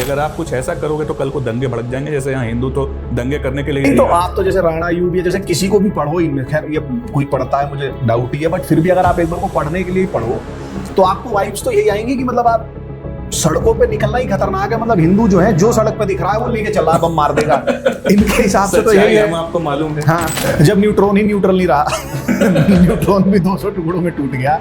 कि अगर आप कुछ ऐसा करोगे तो कल को दंगे भड़क जाएंगे। जैसे यहाँ हिंदू तो दंगे करने के लिए नहीं, तो आप तो जैसे राणा यूबी, जैसे किसी को भी पढ़ो इनमें, खैर ये कोई पढ़ता है मुझे डाउट ही है, बट फिर भी अगर आप एक बार को पढ़ने के लिए पढ़ो तो आपको वाइब्स तो यही आएंगी कि मतलब आप सड़कों पे निकलना ही खतरनाक है। मतलब हिंदू जो है, जो सड़क पे दिख रहा है वो लेके चल रहा है, बम मार देगा। इनके हिसाब से तो यही है, आपको मालूम है। हाँ, जब न्यूट्रॉन ही न्यूट्रल नहीं रहा न्यूट्रॉन भी 200 टुकड़ों में टूट गया,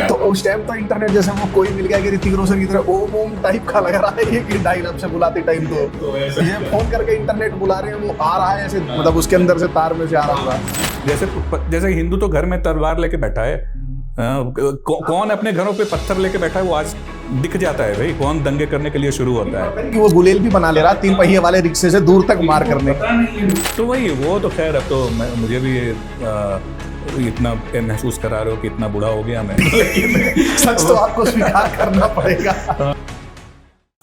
तो उस टाइम तो इंटरनेट जैसे वो कोई मिल गया कि ऋतिक रोशन की तरह ओम ओम टाइप का लग रहा है ये, कि डायल अप से बुलाते टाइम तो ये फोन करके इंटरनेट बुला रहे हैं, वो आ रहा है ऐसे, मतलब उसके अंदर से तार में से आ रहा होगा। जैसे हिंदू तो घर में तलवार लेके बैठा है, कौन अपने घरों पे पत्थर लेके बैठा है वो आज दिख जाता है भाई, कौन दंगे करने के लिए शुरू होता है। कि वो गुलेल भी बना ले रहा है 3 पहिए वाले रिक्शे से दूर तक मार करने। तो वही, वो तो खैर अब तो मुझे भी इतना महसूस करा रहे हो कि इतना बुरा हो गया मैं सच तो आपको स्वीकार करना पड़ेगा।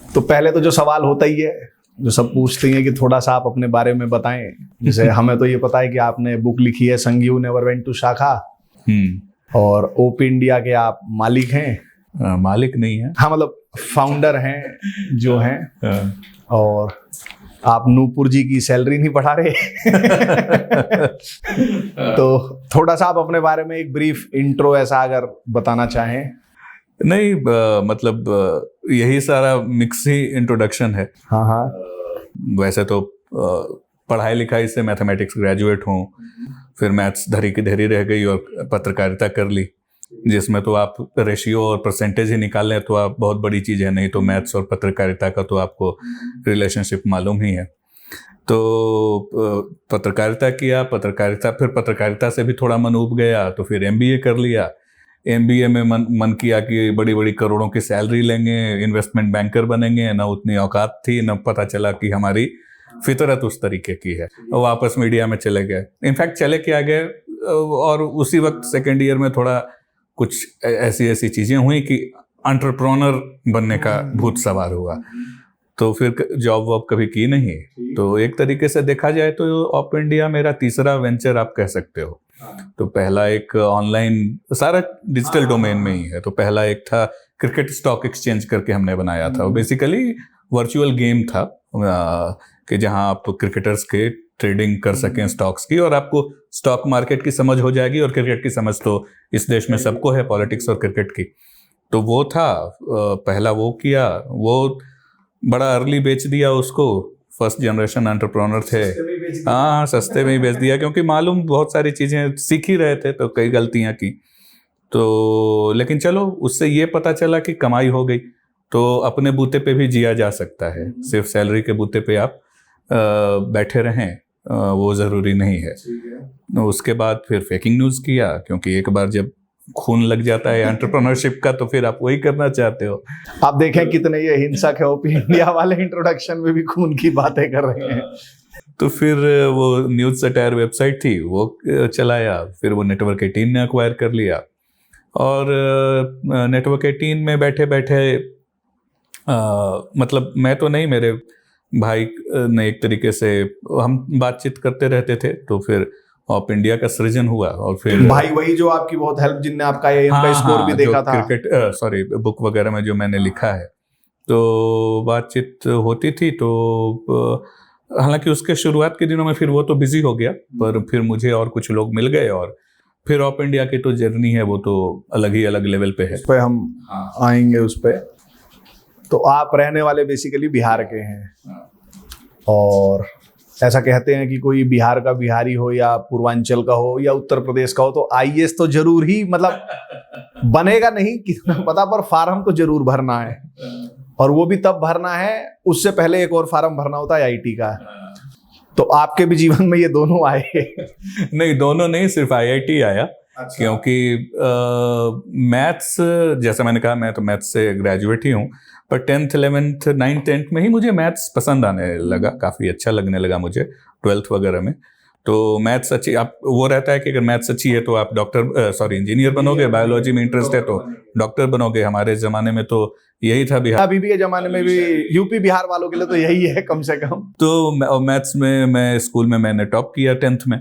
तो पहले तो जो सवाल होता ही है, जो सब पूछते हैं कि थोड़ा सा आप अपने बारे में बताएं। जैसे हमें तो ये पता है कि आपने बुक लिखी है संगीव नेवर वेंट टू शाखा, और ओप इंडिया के आप मालिक हैं। मालिक नहीं है, हाँ, मतलब फाउंडर हैं जो हैं। और आप नूपुर जी की सैलरी नहीं बढ़ा रहे तो थोड़ा सा आप अपने बारे में एक ब्रीफ इंट्रो ऐसा अगर बताना चाहें। नहीं, मतलब यही सारा मिक्स ही इंट्रोडक्शन है। हाँ हाँ, वैसे तो पढ़ाई लिखाई से मैथमेटिक्स ग्रेजुएट हूँ, फिर मैथ्स धरी की धरी रह गई और पत्रकारिता कर ली, जिसमें तो आप रेशियो और परसेंटेज ही निकाल लें तो आप बहुत बड़ी चीज़ है। नहीं तो मैथ्स और पत्रकारिता का तो आपको रिलेशनशिप मालूम ही है। तो पत्रकारिता किया, फिर पत्रकारिता से भी थोड़ा मन उब गया तो फिर MBA कर लिया। MBA में मन किया कि बड़ी बड़ी करोड़ों की सैलरी लेंगे, इन्वेस्टमेंट बैंकर बनेंगे, ना उतनी औकात थी, ना पता चला कि हमारी फितरत उस तरीके की है। वापस मीडिया में चले गए, इनफैक्ट चले के आ गए। और उसी वक्त सेकेंड ईयर में थोड़ा कुछ ऐसी चीज़ें हुई कि एंटरप्रेन्योर बनने का भूत सवार हुआ। तो फिर जॉब वॉब कभी की नहीं। तो एक तरीके से देखा जाए तो ऑप इंडिया मेरा तीसरा वेंचर आप कह सकते हो। तो पहला एक ऑनलाइन, सारा डिजिटल डोमेन में ही है। तो पहला एक था क्रिकेट स्टॉक एक्सचेंज करके हमने बनाया था। बेसिकली वर्चुअल गेम था कि जहां आप क्रिकेटर्स के ट्रेडिंग कर सकें स्टॉक्स की, और आपको स्टॉक मार्केट की समझ हो जाएगी। और क्रिकेट की समझ तो इस देश में सबको है, पॉलिटिक्स और क्रिकेट की। तो वो था पहला, वो किया, वो बड़ा अर्ली बेच दिया उसको। फर्स्ट जनरेशन एंटरप्रेन्योर थे, हाँ, सस्ते में ही बेच दिया, क्योंकि मालूम बहुत सारी चीज़ें सीख ही रहे थे तो कई गलतियां की। तो लेकिन चलो, उससे ये पता चला कि कमाई हो गई तो अपने बूते पे भी जिया जा सकता है। सिर्फ सैलरी के बूते पे आप बैठे रहें, वो ज़रूरी नहीं है। उसके बाद फिर फेकिंग न्यूज़ किया, क्योंकि एक बार जब खून लग जाता है एंटरप्रेन्योरशिप का तो फिर आप वही करना चाहते हो। आप देखें कितने ये हिंसक है, ओपी इंडिया वाले इंट्रोडक्शन में भी खून की बातें कर रहे हैं। तो फिर वो न्यूज़ सटायर वेबसाइट थी वो चलाया, फिर वो नेटवर्क 18 ने अक्वायर कर लिया। और नेटवर्क 18 में बैठे बैठे मतलब मैं तो नहीं, मेरे भाई ने एक तरीके से, हम बातचीत करते रहते थे। तो फिर ऑप इंडिया का सृजन हुआ। और फिर भाई वही जो आपकी बहुत हेल्प, जिनने आपका AM का स्कोर भी देखा था, क्रिकेट बुक वगैरह में जो मैंने लिखा है, तो बातचीत होती थी। तो हालांकि उसके शुरुआत के दिनों में फिर वो तो बिजी हो गया, पर फिर मुझे और कुछ लोग मिल गए। और फिर ऑप इंडिया की तो जर्नी है, वो तो अलग ही अलग लेवल पे है। उस पे हम आएंगे उस पे। तो आप रहने वाले बेसिकली बिहार के हैं, और ऐसा कहते हैं कि कोई बिहार का बिहारी हो या पूर्वांचल का हो या उत्तर प्रदेश का हो तो IAS तो जरूर ही, मतलब बनेगा नहीं कितना पता, पर फार्म तो जरूर भरना है। और वो भी तब भरना है, उससे पहले एक और फार्म भरना होता है IIT का। तो आपके भी जीवन में ये दोनों आए? नहीं, दोनों नहीं, सिर्फ IIT आया। अच्छा। क्योंकि मैथ्स, जैसा मैंने कहा, मैं तो मैथ्स से ग्रेजुएट ही हूँ, पर 10th 11th 9th 10th में ही मुझे मैथ्स पसंद आने लगा, काफ़ी अच्छा लगने लगा मुझे 12th वगैरह में। तो मैथ्स अच्छी, आप वो रहता है कि अगर मैथ्स अच्छी है तो आप इंजीनियर बनोगे, बायोलॉजी में इंटरेस्ट है तो डॉक्टर बनोगे। हमारे ज़माने में तो यही था। बिहार अभी भी के ज़माने में भी यूपी बिहार वालों के लिए तो यही है कम से कम। तो मैथ्स में मैं स्कूल में मैंने टॉप किया 10th में,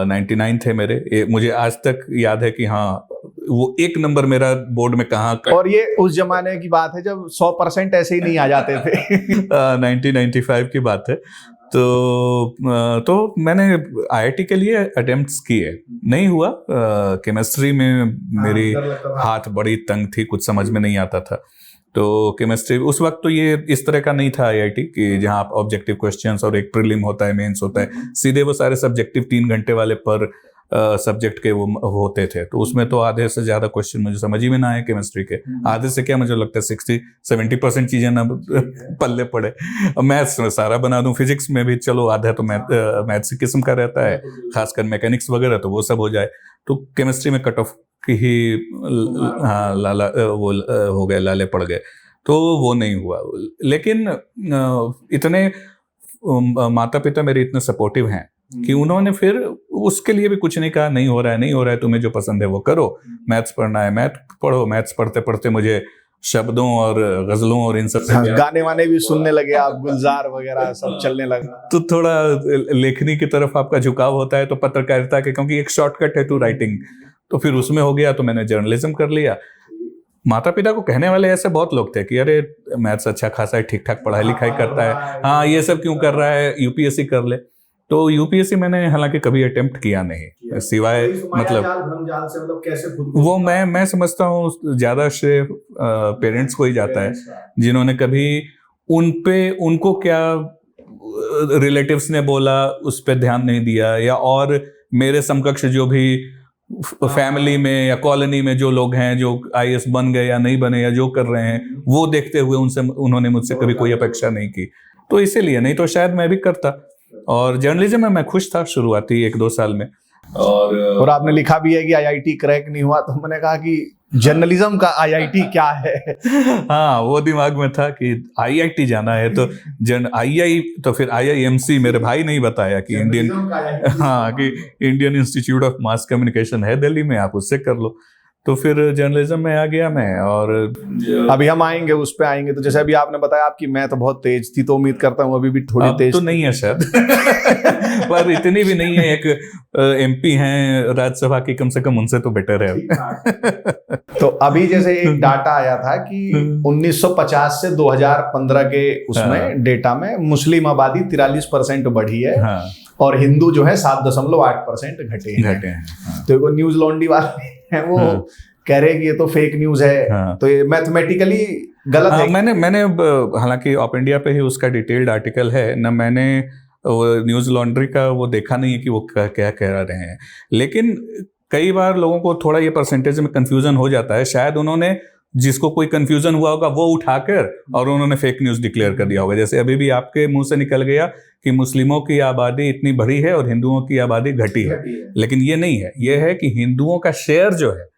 99 थे मेरे। मुझे आज तक याद है कि हाँ, वो एक नंबर मेरा बोर्ड में कहाँ और ये उस जमाने की बात है जब 100% ऐसे ही नहीं आ जाते थे। 1995 की बात है। तो मैंने आईआईटी के लिए अटेम्प्ट्स किए, नहीं हुआ। केमिस्ट्री में मेरी हाथ बड़ी तंग थी, कुछ समझ में नहीं आता था। तो केमिस्ट्री उस वक्त तो ये इस तरह का नहीं था आईआईटी कि जहाँ आप ऑब्जेक्टिव क्वेश्चंस और एक प्रीलिम होता है, मेंस होता है, सीधे वो सारे सब्जेक्टिव 3 घंटे वाले पर सब्जेक्ट के वो होते थे। तो उसमें तो आधे से ज्यादा क्वेश्चन मुझे समझ ही में ना आए केमिस्ट्री के। आधे से क्या, मुझे लगता है 60-70% चीजें ना पल्ले पड़े। मैथ्स में सारा बना दूं, फिजिक्स में भी चलो आधा तो मैथ्स किस्म का रहता है, खासकर मैकेनिक्स वगैरह, तो वो सब हो जाए। तो केमिस्ट्री में कट ऑफ की ही हाँ लाला वो हो गए, लाले पड़ गए, तो वो नहीं हुआ। लेकिन इतने माता पिता मेरे इतने सपोर्टिव हैं कि उन्होंने फिर उसके लिए भी कुछ नहीं कहा, नहीं हो रहा है, तुम्हें जो पसंद है वो करो, मैथ्स पढ़ना है मैथ पढ़ो। मैथ्स पढ़ते पढ़ते मुझे शब्दों और गजलों और इन सब से गाने वाने भी सुनने लगे आप, गुलजार वगैरह सब चलने लगा। तो थोड़ा लेखनी की तरफ आपका झुकाव होता है, तो पत्रकारिता के, क्योंकि एक शॉर्टकट है टू राइटिंग, तो फिर उसमें हो गया, तो मैंने जर्नलिज्म कर लिया। माता पिता को कहने वाले ऐसे बहुत लोग थे कि अरे मैथ्स अच्छा खासा है, ठीक ठाक पढ़ाई लिखाई करता है, हाँ ये सब क्यों कर रहा है, यूपीएससी कर ले। तो यूपीएससी मैंने हालांकि कभी अटेम्प्ट किया नहीं, सिवाय मतलब कैसे वो मैं समझता हूँ ज्यादा श्रेय पेरेंट्स को ही जाता है, जिन्होंने कभी उनको क्या रिलेटिव्स ने बोला उस पर ध्यान नहीं दिया, या और मेरे समकक्ष जो भी फैमिली में या कॉलोनी में जो लोग हैं जो आईएएस बन गए या नहीं बने या जो कर रहे हैं, वो देखते हुए उन्होंने मुझसे कभी कोई अपेक्षा नहीं की। तो इसीलिए, नहीं तो शायद मैं भी करता। और जर्नलिज्म में मैं खुश था शुरुआती 1-2 साल में। और आपने लिखा भी है कि आईआईटी क्रैक नहीं हुआ, तो मैंने कहा कि जर्नलिज्म का आईआईटी क्या है। हाँ, वो दिमाग में था कि आईआईटी जाना है तो तो फिर आईआईएमसी मेरे भाई ने ही बताया कि Indian institute of mass communication है दिल्ली में, आप उससे कर लो। तो फिर जर्नलिज्म में आ गया मैं। और अभी हम आएंगे, उस पे आएंगे। तो जैसे अभी आपने बताया आपकी मैथ तो बहुत तेज थी, तो उम्मीद करता हूँ अभी भी थोड़ी तेज तो नहीं है शायद पर इतनी भी नहीं है। एक एमपी हैं राज्यसभा की, कम से कम उनसे तो बेटर है। तो अभी जैसे एक डाटा आया था कि 1950 से 2015 के उसमें डेटा में मुस्लिम आबादी 43% बढ़ी है, और हिंदू जो है 7.8% घटे हैं। तो वो न्यूज लॉन्ड्री वाले हैं, वो कह रहे हैं कि ये तो फेक न्यूज है। तो ये मैथमेटिकली गलत है। मैंने हालांकि ऑप इंडिया पे ही उसका डिटेल्ड आर्टिकल है ना, मैंने न्यूज लॉन्ड्री का वो देखा नहीं है कि वो क्या कह रहे हैं। लेकिन कई बार लोगों को थोड़ा ये परसेंटेज में कंफ्यूजन हो जाता है, शायद उन्होंने जिसको कोई कंफ्यूजन हुआ होगा वो उठाकर और उन्होंने फेक न्यूज डिक्लेयर कर दिया होगा। जैसे अभी भी आपके मुंह से निकल गया कि मुस्लिमों की आबादी इतनी बढ़ी है और हिंदुओं की आबादी घटी है, लेकिन ये नहीं है। ये है कि हिंदुओं का शेयर जो है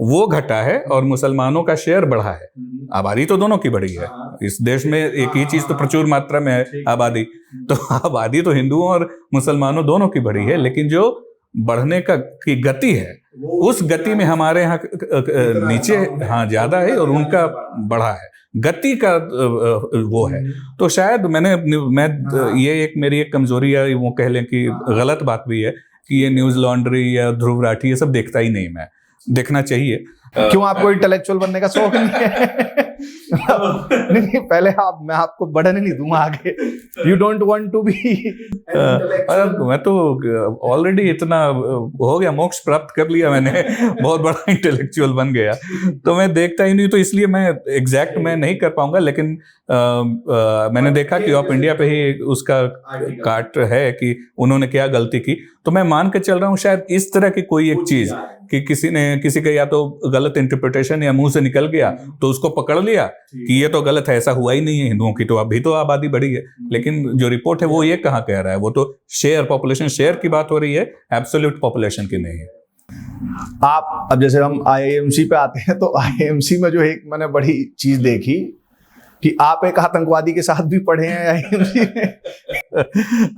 वो घटा है और मुसलमानों का शेयर बढ़ा है। आबादी तो दोनों की बढ़ी है। इस देश में एक ही चीज तो प्रचुर मात्रा में है, आबादी। तो आबादी तो हिंदुओं और मुसलमानों दोनों की बढ़ी है, लेकिन जो बढ़ने की गति है, उस गति में हमारे यहाँ नीचे ज्यादा है और उनका बढ़ा है, गति का वो है। तो शायद ये मेरी एक कमजोरी है, वो कह लें कि गलत बात भी है कि ये न्यूज लॉन्ड्री या ध्रुव राठी ये सब देखता ही नहीं। मैं देखना चाहिए। क्यों, आपको इंटेलेक्चुअल बनने का शौक नहीं है? नहीं, पहले मैं आपको बढ़ने नहीं दूंगा आगे। You don't want to be. मैं तो ऑलरेडी इतना हो गया, मोक्ष प्राप्त कर लिया मैंने, बहुत बड़ा इंटेलेक्चुअल बन गया। तो मैं देखता ही नहीं, तो इसलिए मैं एग्जैक्ट मैं नहीं कर पाऊंगा। लेकिन मैंने देखा कि ऑप इंडिया पे ही उसका काट है कि उन्होंने क्या गलती की। तो मैं मान के चल रहा हूँ शायद इस तरह की कोई एक चीज कि किसी का या तो गलत इंटरप्रिटेशन या मुंह से निकल गया तो उसको पकड़ लिया कि ये तो गलत है, ऐसा हुआ ही नहीं है, हिंदुओं की तो अभी तो आबादी बढ़ी है। लेकिन जो रिपोर्ट है वो ये कहाँ कह रहा है, वो तो पॉपुलेशन शेयर की बात हो रही है, एब्सोल्यूट पॉपुलेशन की नहीं है। आप अब जैसे हम आईआईएमसी पे आते हैं, तो आईआईएमसी में जो एक मैंने बड़ी चीज देखी कि आप एक आतंकवादी के साथ भी पढ़े हैं आईआईएमसी में।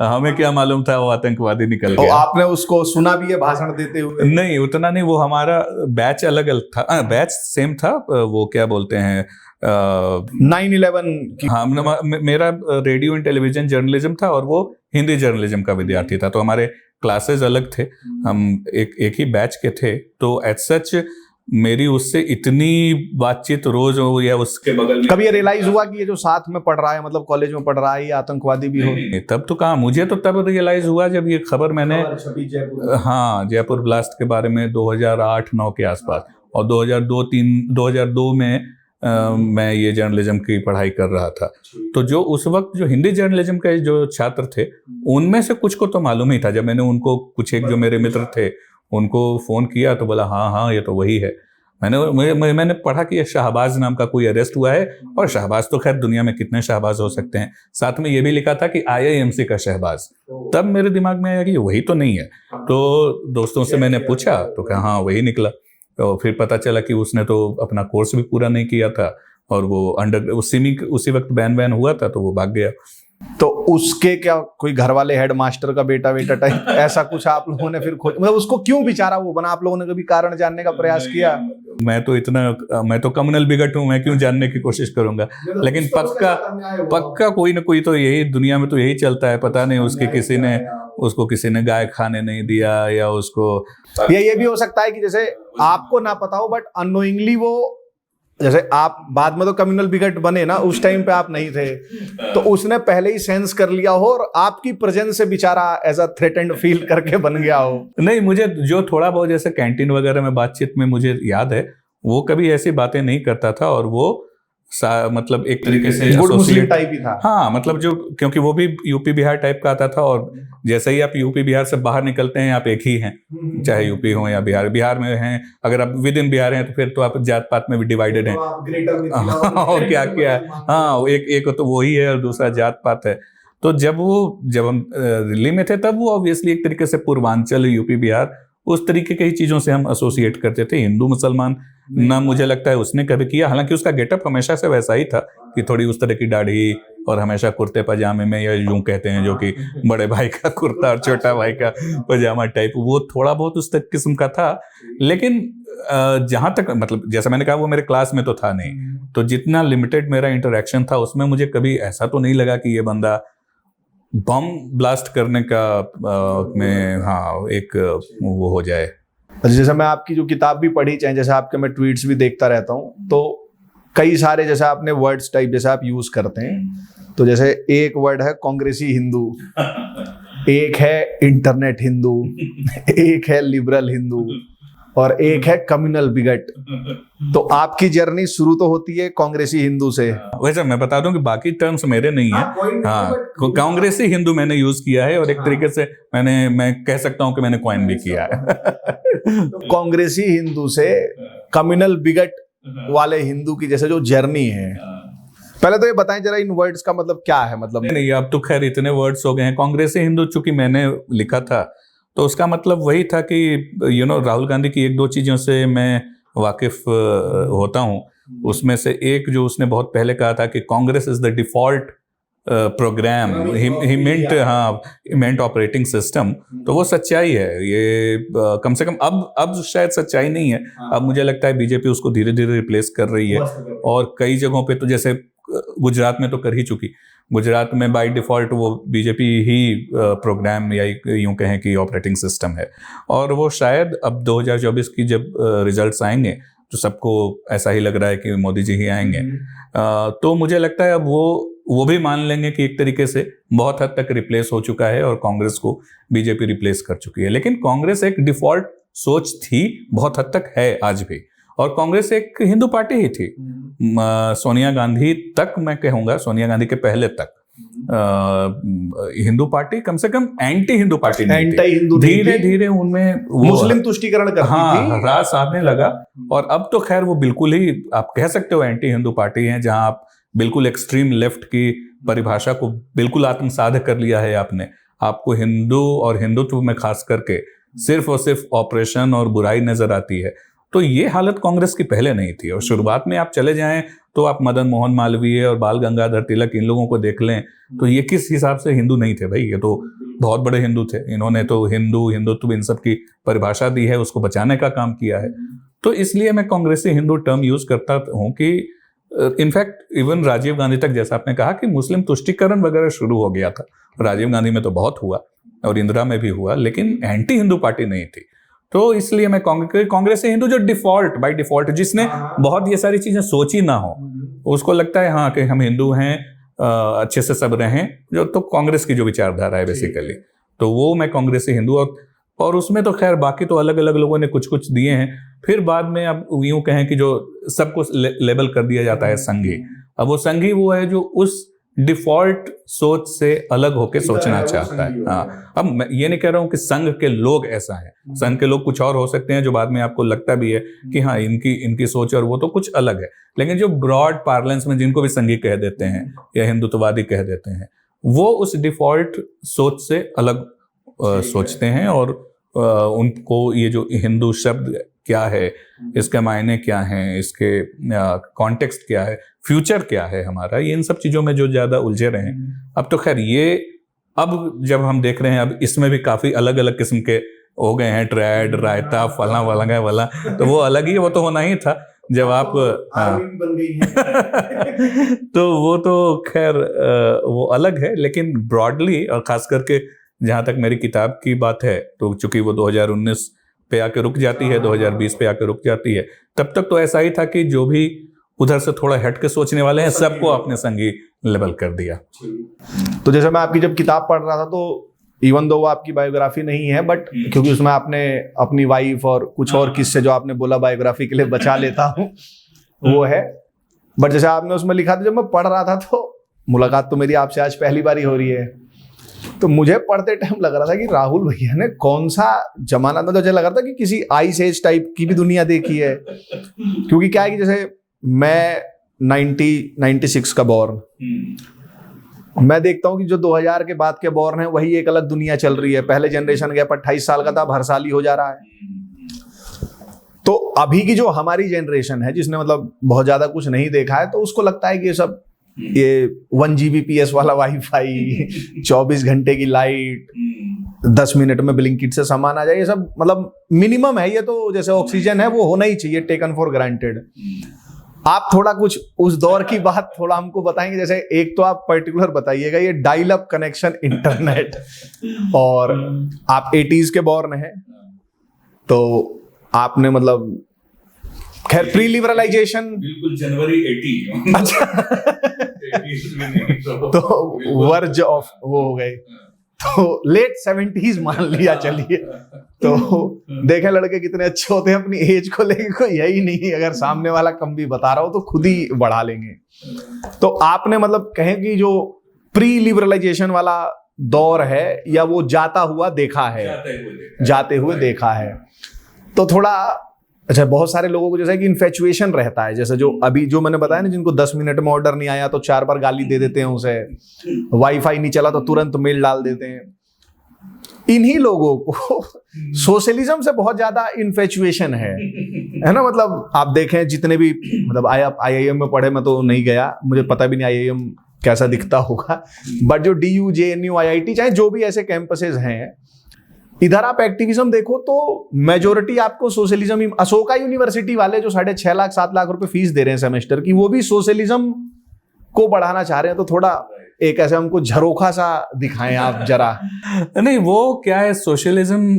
हमें क्या मालूम था वो आतंकवादी निकल गया। तो आपने उसको सुना भी है भाषण देते हुए? नहीं, उतना नहीं। वो हमारा बैच अलग था, बैच सेम था। वो क्या बोलते हैं 9/11 की। हाँ, मेरा रेडियो एंड टेलीविजन जर्नलिज्म था और वो हिंदी जर्नलिज्म का विद्यार्थी था। तो हमारे क्लासेस अलग थे, हम एक ही बैच के थे। तो एज सच मेरी उससे इतनी बातचीत रोज हो या उसके बगल में कभी ये रियलाइज हुआ कि ये जो साथ में पढ़ रहा है, मतलब कॉलेज में पढ़ रहा है, ये आतंकवादी भी हो? नहीं, तब तो कहाँ, मुझे तो तब रियलाइज हुआ जब ये खबर मैंने, हाँ, जयपुर ब्लास्ट के बारे में 2008-9 के आसपास, और 2002 में मैं ये जर्नलिज्म की पढ़ाई कर रहा था। तो जो उस वक्त जो हिंदी जर्नलिज्म के जो छात्र थे, उनमें से कुछ को तो मालूम ही था। जब मैंने उनको, कुछ एक जो मेरे मित्र थे, उनको फ़ोन किया तो बोला हाँ हाँ ये तो वही है। मैंने पढ़ा कि शहबाज नाम का कोई अरेस्ट हुआ है, और शहबाज तो खैर दुनिया में कितने शहबाज हो सकते हैं, साथ में ये भी लिखा था कि IIMC का शहबाज। तब मेरे दिमाग में आया कि वही तो नहीं है। तो दोस्तों से मैंने पूछा तो कहा हाँ वही निकला। तो फिर पता चला कि उसने तो अपना कोर्स भी पूरा नहीं किया था, और वो उसी वक्त बैन हुआ था, तो वो भाग गया। तो उसके क्या कोई घर वाले हेड मास्टर का बेटा टाइप ऐसा कुछ आप लोगों ने फिर खोज, मतलब उसको क्यों बेचारा वो बना, आप लोगों ने कभी कारण जानने का प्रयास किया? मैं तो कम्युनल बिगट हूँ, मैं क्यों जानने की कोशिश करूंगा। लेकिन पक्का कोई ना कोई तो, यही दुनिया में तो यही चलता है। पता नहीं उसको किसी ने गाय खाने नहीं दिया, या उसको, या ये भी हो सकता है कि जैसे आपको ना पता हो बट अननोइंगली वो, जैसे आप बाद में तो कम्युनल बिगट बने ना, उस टाइम पे आप नहीं थे, तो उसने पहले ही सेंस कर लिया हो और आपकी प्रेजेंस से बेचारा एज अ थ्रेटेंड फील करके बन गया हो। नहीं, मुझे जो थोड़ा बहुत जैसे कैंटीन वगैरह में बातचीत में मुझे याद है, वो कभी ऐसी बातें नहीं करता था, और वो मतलब एक तरीके से गुड मुस्लिम टाइप ही था। हाँ, मतलब जो, क्योंकि वो भी यूपी बिहार टाइप का आता था, और जैसे ही आप यूपी बिहार से बाहर निकलते हैं आप एक ही हैं, चाहे यूपी हो या बिहार में हैं। अगर आप विद इन बिहार हैं तो फिर तो आप जात पात में भी डिवाइडेड हैं। और क्या क्या, हाँ, एक तो वही है और दूसरा जात पात है। तो जब हम दिल्ली में थे, तब वो ऑब्वियसली एक तरीके से पूर्वांचल, यूपी बिहार, उस तरीके की चीज़ों से हम एसोसिएट करते थे। हिंदू मुसलमान ना मुझे लगता है उसने कभी किया। हालांकि उसका गेटअप हमेशा से वैसा ही था कि थोड़ी उस तरह की दाढ़ी, और हमेशा कुर्ते पजामे में, या यूं कहते हैं जो कि बड़े भाई का कुर्ता और छोटा भाई का पजामा टाइप, वो थोड़ा बहुत उस तक किस्म का था। लेकिन जहाँ तक, मतलब जैसा मैंने कहा, वो मेरे क्लास में तो था नहीं, तो जितना लिमिटेड मेरा इंटरेक्शन था उसमें मुझे कभी ऐसा तो नहीं लगा कि ये बंदा बम ब्लास्ट करने का में, हाँ, एक वो हो जाए। जैसे मैं आपकी जो किताब भी पढ़ी, चाहे जैसे आपके मैं ट्वीट्स भी देखता रहता हूँ, तो कई सारे जैसे आपने वर्ड्स टाइप जैसे आप यूज करते हैं, तो जैसे एक वर्ड है कांग्रेसी हिंदू, एक है इंटरनेट हिंदू, एक है लिबरल हिंदू, और एक है कम्युनल बिगट। तो आपकी जर्नी शुरू तो होती है कांग्रेसी हिंदू से। वैसे मैं बता दूं कि बाकी टर्म्स मेरे नहीं है। हाँ, कांग्रेसी हिंदू मैंने यूज किया है, और एक तरीके से मैं कह सकता हूं कि मैंने कॉइन भी किया है। कांग्रेसी हिंदू से कम्युनल बिगट वाले हिंदू की जैसे जो जर्नी है, पहले तो ये बताएं जरा इन वर्ड्स का मतलब क्या है। मतलब नहीं, अब तो खैर इतने वर्ड्स हो गए हैं। कांग्रेसी हिंदू चूंकि मैंने लिखा था, तो उसका मतलब वही था कि राहुल गांधी की एक दो चीज़ों से मैं वाकिफ होता हूँ। उसमें से एक जो उसने बहुत पहले कहा था कि Congress is the default program, he meant operating system. तो वो सच्चाई है। ये कम से कम अब शायद सच्चाई नहीं है। अब मुझे लगता है बीजेपी उसको धीरे धीरे रिप्लेस कर रही है, और कई जगहों पे तो, जैसे गुजरात में तो कर ही चुकी। गुजरात में बाय डिफ़ॉल्ट वो बीजेपी ही प्रोग्राम, या यूं कहें कि ऑपरेटिंग सिस्टम है। और वो शायद अब 2024 की जब रिजल्ट्स आएंगे तो सबको ऐसा ही लग रहा है कि मोदी जी ही आएंगे। तो मुझे लगता है अब वो भी मान लेंगे कि एक तरीके से बहुत हद तक रिप्लेस हो चुका है, और कांग्रेस को बीजेपी रिप्लेस कर चुकी है। लेकिन कांग्रेस एक डिफ़ॉल्ट सोच थी, बहुत हद तक है आज भी, और कांग्रेस एक हिंदू पार्टी ही थी। सोनिया गांधी तक, मैं कहूँगा सोनिया गांधी के पहले तक हिंदू पार्टी, कम से कम एंटी हिंदू पार्टी नहीं थी। धीरे धीरे उनमें मुस्लिम तुष्टीकरण करती थी, रास आने लगा। और अब तो खैर वो बिल्कुल ही, आप कह सकते हो, एंटी हिंदू पार्टी है, जहां आप बिल्कुल एक्सट्रीम लेफ्ट की परिभाषा को बिल्कुल आत्मसात कर लिया है आपने। आपको हिंदू और हिंदुत्व में खास करके सिर्फ और सिर्फ ऑपरेशन और बुराई नजर आती है। तो ये हालत कांग्रेस की पहले नहीं थी। और शुरुआत में आप चले जाएं तो आप मदन मोहन मालवीय और बाल गंगाधर तिलक, इन लोगों को देख लें, तो ये किस हिसाब से हिंदू नहीं थे भाई। ये तो बहुत बड़े हिंदू थे। इन्होंने तो हिंदुत्व इन सब की परिभाषा दी है, उसको बचाने का काम किया है। तो इसलिए मैं कांग्रेसी हिंदू टर्म यूज करता हूँ कि इनफैक्ट इवन राजीव गांधी तक, जैसा आपने कहा कि मुस्लिम तुष्टीकरण वगैरह शुरू हो गया था, राजीव गांधी में तो बहुत हुआ और इंदिरा में भी हुआ, लेकिन एंटी हिंदू पार्टी नहीं थी। तो इसलिए मैं कांग्रेस से हिंदू जो डिफॉल्ट बाय डिफॉल्ट जिसने बहुत ये सारी चीजें सोची ना हो, उसको लगता है हाँ कि हम हिंदू हैं, अच्छे से सब रहें, जो तो कांग्रेस की जो विचारधारा है बेसिकली, तो वो मैं कांग्रेस से हिंदू। और उसमें तो खैर बाकी तो अलग अलग लोगों ने कुछ कुछ दिए हैं। फिर बाद में अब यूं कहें कि जो सबको लेबल कर दिया जाता है संघी, अब वो संघी वो है जो उस डिफॉल्ट सोच से अलग होकर सोचना चाहता है। हाँ, अब मैं ये नहीं कह रहा हूं कि संघ के लोग ऐसा है, संघ के लोग कुछ और हो सकते हैं जो बाद में आपको लगता भी है कि हाँ इनकी सोच और वो तो कुछ अलग है, लेकिन जो ब्रॉड पार्लेंस में जिनको भी संघी कह देते हैं या हिंदुत्ववादी कह देते हैं, वो उस डिफॉल्ट सोच से अलग सोचते हैं। और उनको ये जो हिंदू शब्द क्या है, इसके मायने क्या हैं, इसके कॉन्टेक्स्ट क्या है, फ्यूचर क्या है हमारा, ये इन सब चीजों में जो ज्यादा उलझे रहे हैं। अब तो खैर ये अब जब हम देख रहे हैं अब इसमें भी काफी अलग अलग किस्म के हो गए हैं, ट्रैड, रायता, फला वाला वाला, तो वो अलग ही, वो तो होना ही था जब आप बन गई है। तो वो तो खैर वो अलग है, लेकिन ब्रॉडली और खास करके जहां तक मेरी किताब की बात है, तो चूंकि वो 2019 पे आके रुक जाती है, 2020 पे आके रुक जाती है, तब तक तो ऐसा ही था कि जो भी उधर से थोड़ा हट के सोचने वाले हैं सबको आपने संघी लेबल कर दिया। तो जैसे मैं आपकी जब किताब पढ़ रहा था, तो इवन दो वो आपकी बायोग्राफी नहीं है, बट क्योंकि उसमें आपने अपनी वाइफ और कुछ और किस्से जो आपने बोला बायोग्राफी के लिए बचा लेता हूँ वो है, बट जैसे आपने उसमें लिखा था, जब मैं पढ़ रहा था तो मुलाकात तो मेरी आपसे आज पहली बार ही हो रही है, तो मुझे पढ़ते टाइम लग रहा था कि राहुल भैया ने कौन सा जमाना था, तो मुझे लग रहा था कि किसी आइस एज टाइप की भी दुनिया देखी है। क्योंकि क्या है कि जैसे मैं 96 का बॉर्न, मैं देखता हूं कि जो 2000 के बाद के बॉर्न है वही एक अलग दुनिया चल रही है। पहले जनरेशन गैप 28 साल का था, अब हर साल ही हो जा रहा है। तो अभी की जो हमारी जनरेशन है जिसने मतलब बहुत ज्यादा कुछ नहीं देखा है, तो उसको लगता है कि ये सब ये 1 Gbps वाला वाईफाई, 24 घंटे की लाइट, 10 मिनट में ब्लिंकिट से सामान आ जाए, ये सब मतलब मिनिमम है। ये तो जैसे ऑक्सीजन है वो होना ही चाहिए, टेकन फॉर ग्रांटेड। आप थोड़ा कुछ उस दौर की बात थोड़ा हमको बताएंगे? जैसे एक तो आप पर्टिकुलर बताइएगा ये डायल अप कनेक्शन इंटरनेट, और आप 80s के बॉर्न हैं, तो आपने मतलब खैर प्री लिबरलाइजेशन बिल्कुल जनवरी 80। अच्छा तो वर्ज ऑफ वो हो गए, तो लेट 70s मान लिया चलिए। तो देखें लड़के कितने अच्छे होते हैं, अपनी एज को लेके कोई यही नहीं, अगर सामने वाला कम भी बता रहा हो तो खुद ही बढ़ा लेंगे। तो आपने मतलब कहें कि जो प्री लिबरलाइजेशन वाला दौर है या वो जाता हुआ देखा है, जाते हुए देखा है, तो थोड़ा अच्छा बहुत सारे लोगों को जैसा कि इन्फेचुएशन रहता है, जैसे जो अभी जो मैंने बताया ना, जिनको 10 मिनट में ऑर्डर नहीं आया तो 4 बार गाली दे देते हैं उसे, वाईफाई नहीं चला तो तुरंत मेल डाल देते हैं। इन्हीं लोगों को सोशलिज्म से बहुत ज्यादा इन्फेचुएशन है ना। मतलब आप देखें जितने भी मतलब IIM में पढ़े, मैं तो नहीं गया, मुझे पता भी नहीं IIM कैसा दिखता होगा, बट जो DU, JNU, IIT चाहे जो भी ऐसे कैंपसेस हैं, इधर आप एक्टिविज्म देखो तो मेजोरिटी आपको सोशलिज्म। अशोका यूनिवर्सिटी वाले जो 6.5 लाख 7 लाख रुपए फीस दे रहे हैं सेमेस्टर की, वो भी सोशलिज्म को बढ़ाना चाह रहे हैं। तो थोड़ा एक ऐसे हमको झरोखा सा दिखाएं आप जरा। नहीं, वो क्या है, सोशलिज्म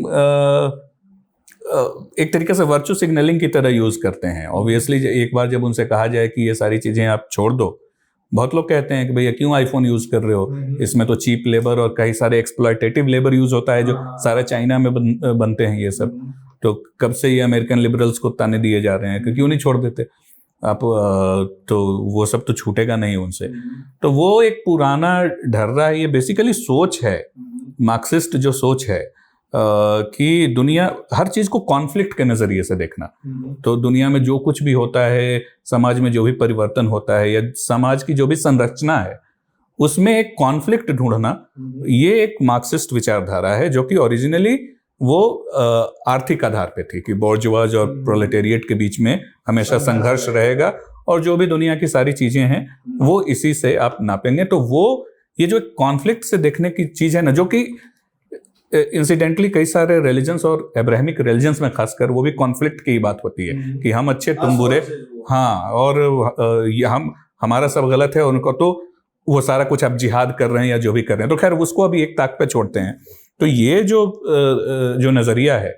एक तरीके से वर्चू सिग्नलिंग की तरह यूज करते हैं। ऑब्वियसली एक बार जब उनसे कहा जाए कि ये सारी चीजें आप छोड़ दो, बहुत लोग कहते हैं कि भैया क्यों आईफोन यूज कर रहे हो, इसमें तो चीप लेबर और कई सारे एक्सप्लॉयटेटिव लेबर यूज होता है जो सारा चाइना में बनते हैं ये सब। तो कब से ये अमेरिकन लिबरल्स को ताने दिए जा रहे हैं कि क्यों नहीं छोड़ देते आप, तो वो सब तो छूटेगा नहीं उनसे। तो वो एक पुराना ढर्रा है, ये बेसिकली सोच है, मार्क्सिस्ट जो सोच है कि दुनिया हर चीज को कॉन्फ्लिक्ट के नजरिए से देखना। तो दुनिया में जो कुछ भी होता है, समाज में जो भी परिवर्तन होता है या समाज की जो भी संरचना है, उसमें एक कॉन्फ्लिक्ट ढूंढना, ये एक मार्क्सिस्ट विचारधारा है जो कि ओरिजिनली वो आर्थिक आधार पे थी कि बोर्जुआज और प्रोलेटेरिएट के बीच में हमेशा संघर्ष रहेगा और जो भी दुनिया की सारी चीजें हैं वो इसी से आप नापेंगे। तो वो ये जो कॉन्फ्लिक्ट से देखने की चीज है ना, जो कि इंसिडेंटली कई सारे रिलीजन्स और अब्राहमिक रिलीजन्स में खासकर वो भी कॉन्फ्लिक्ट की बात होती है कि हम अच्छे तुम बुरे, हाँ, और हम हमारा सब गलत है, उनको तो वो सारा कुछ आप जिहाद कर रहे हैं या जो भी कर रहे हैं, तो खैर उसको अभी एक ताक पे छोड़ते हैं। तो ये जो नजरिया है,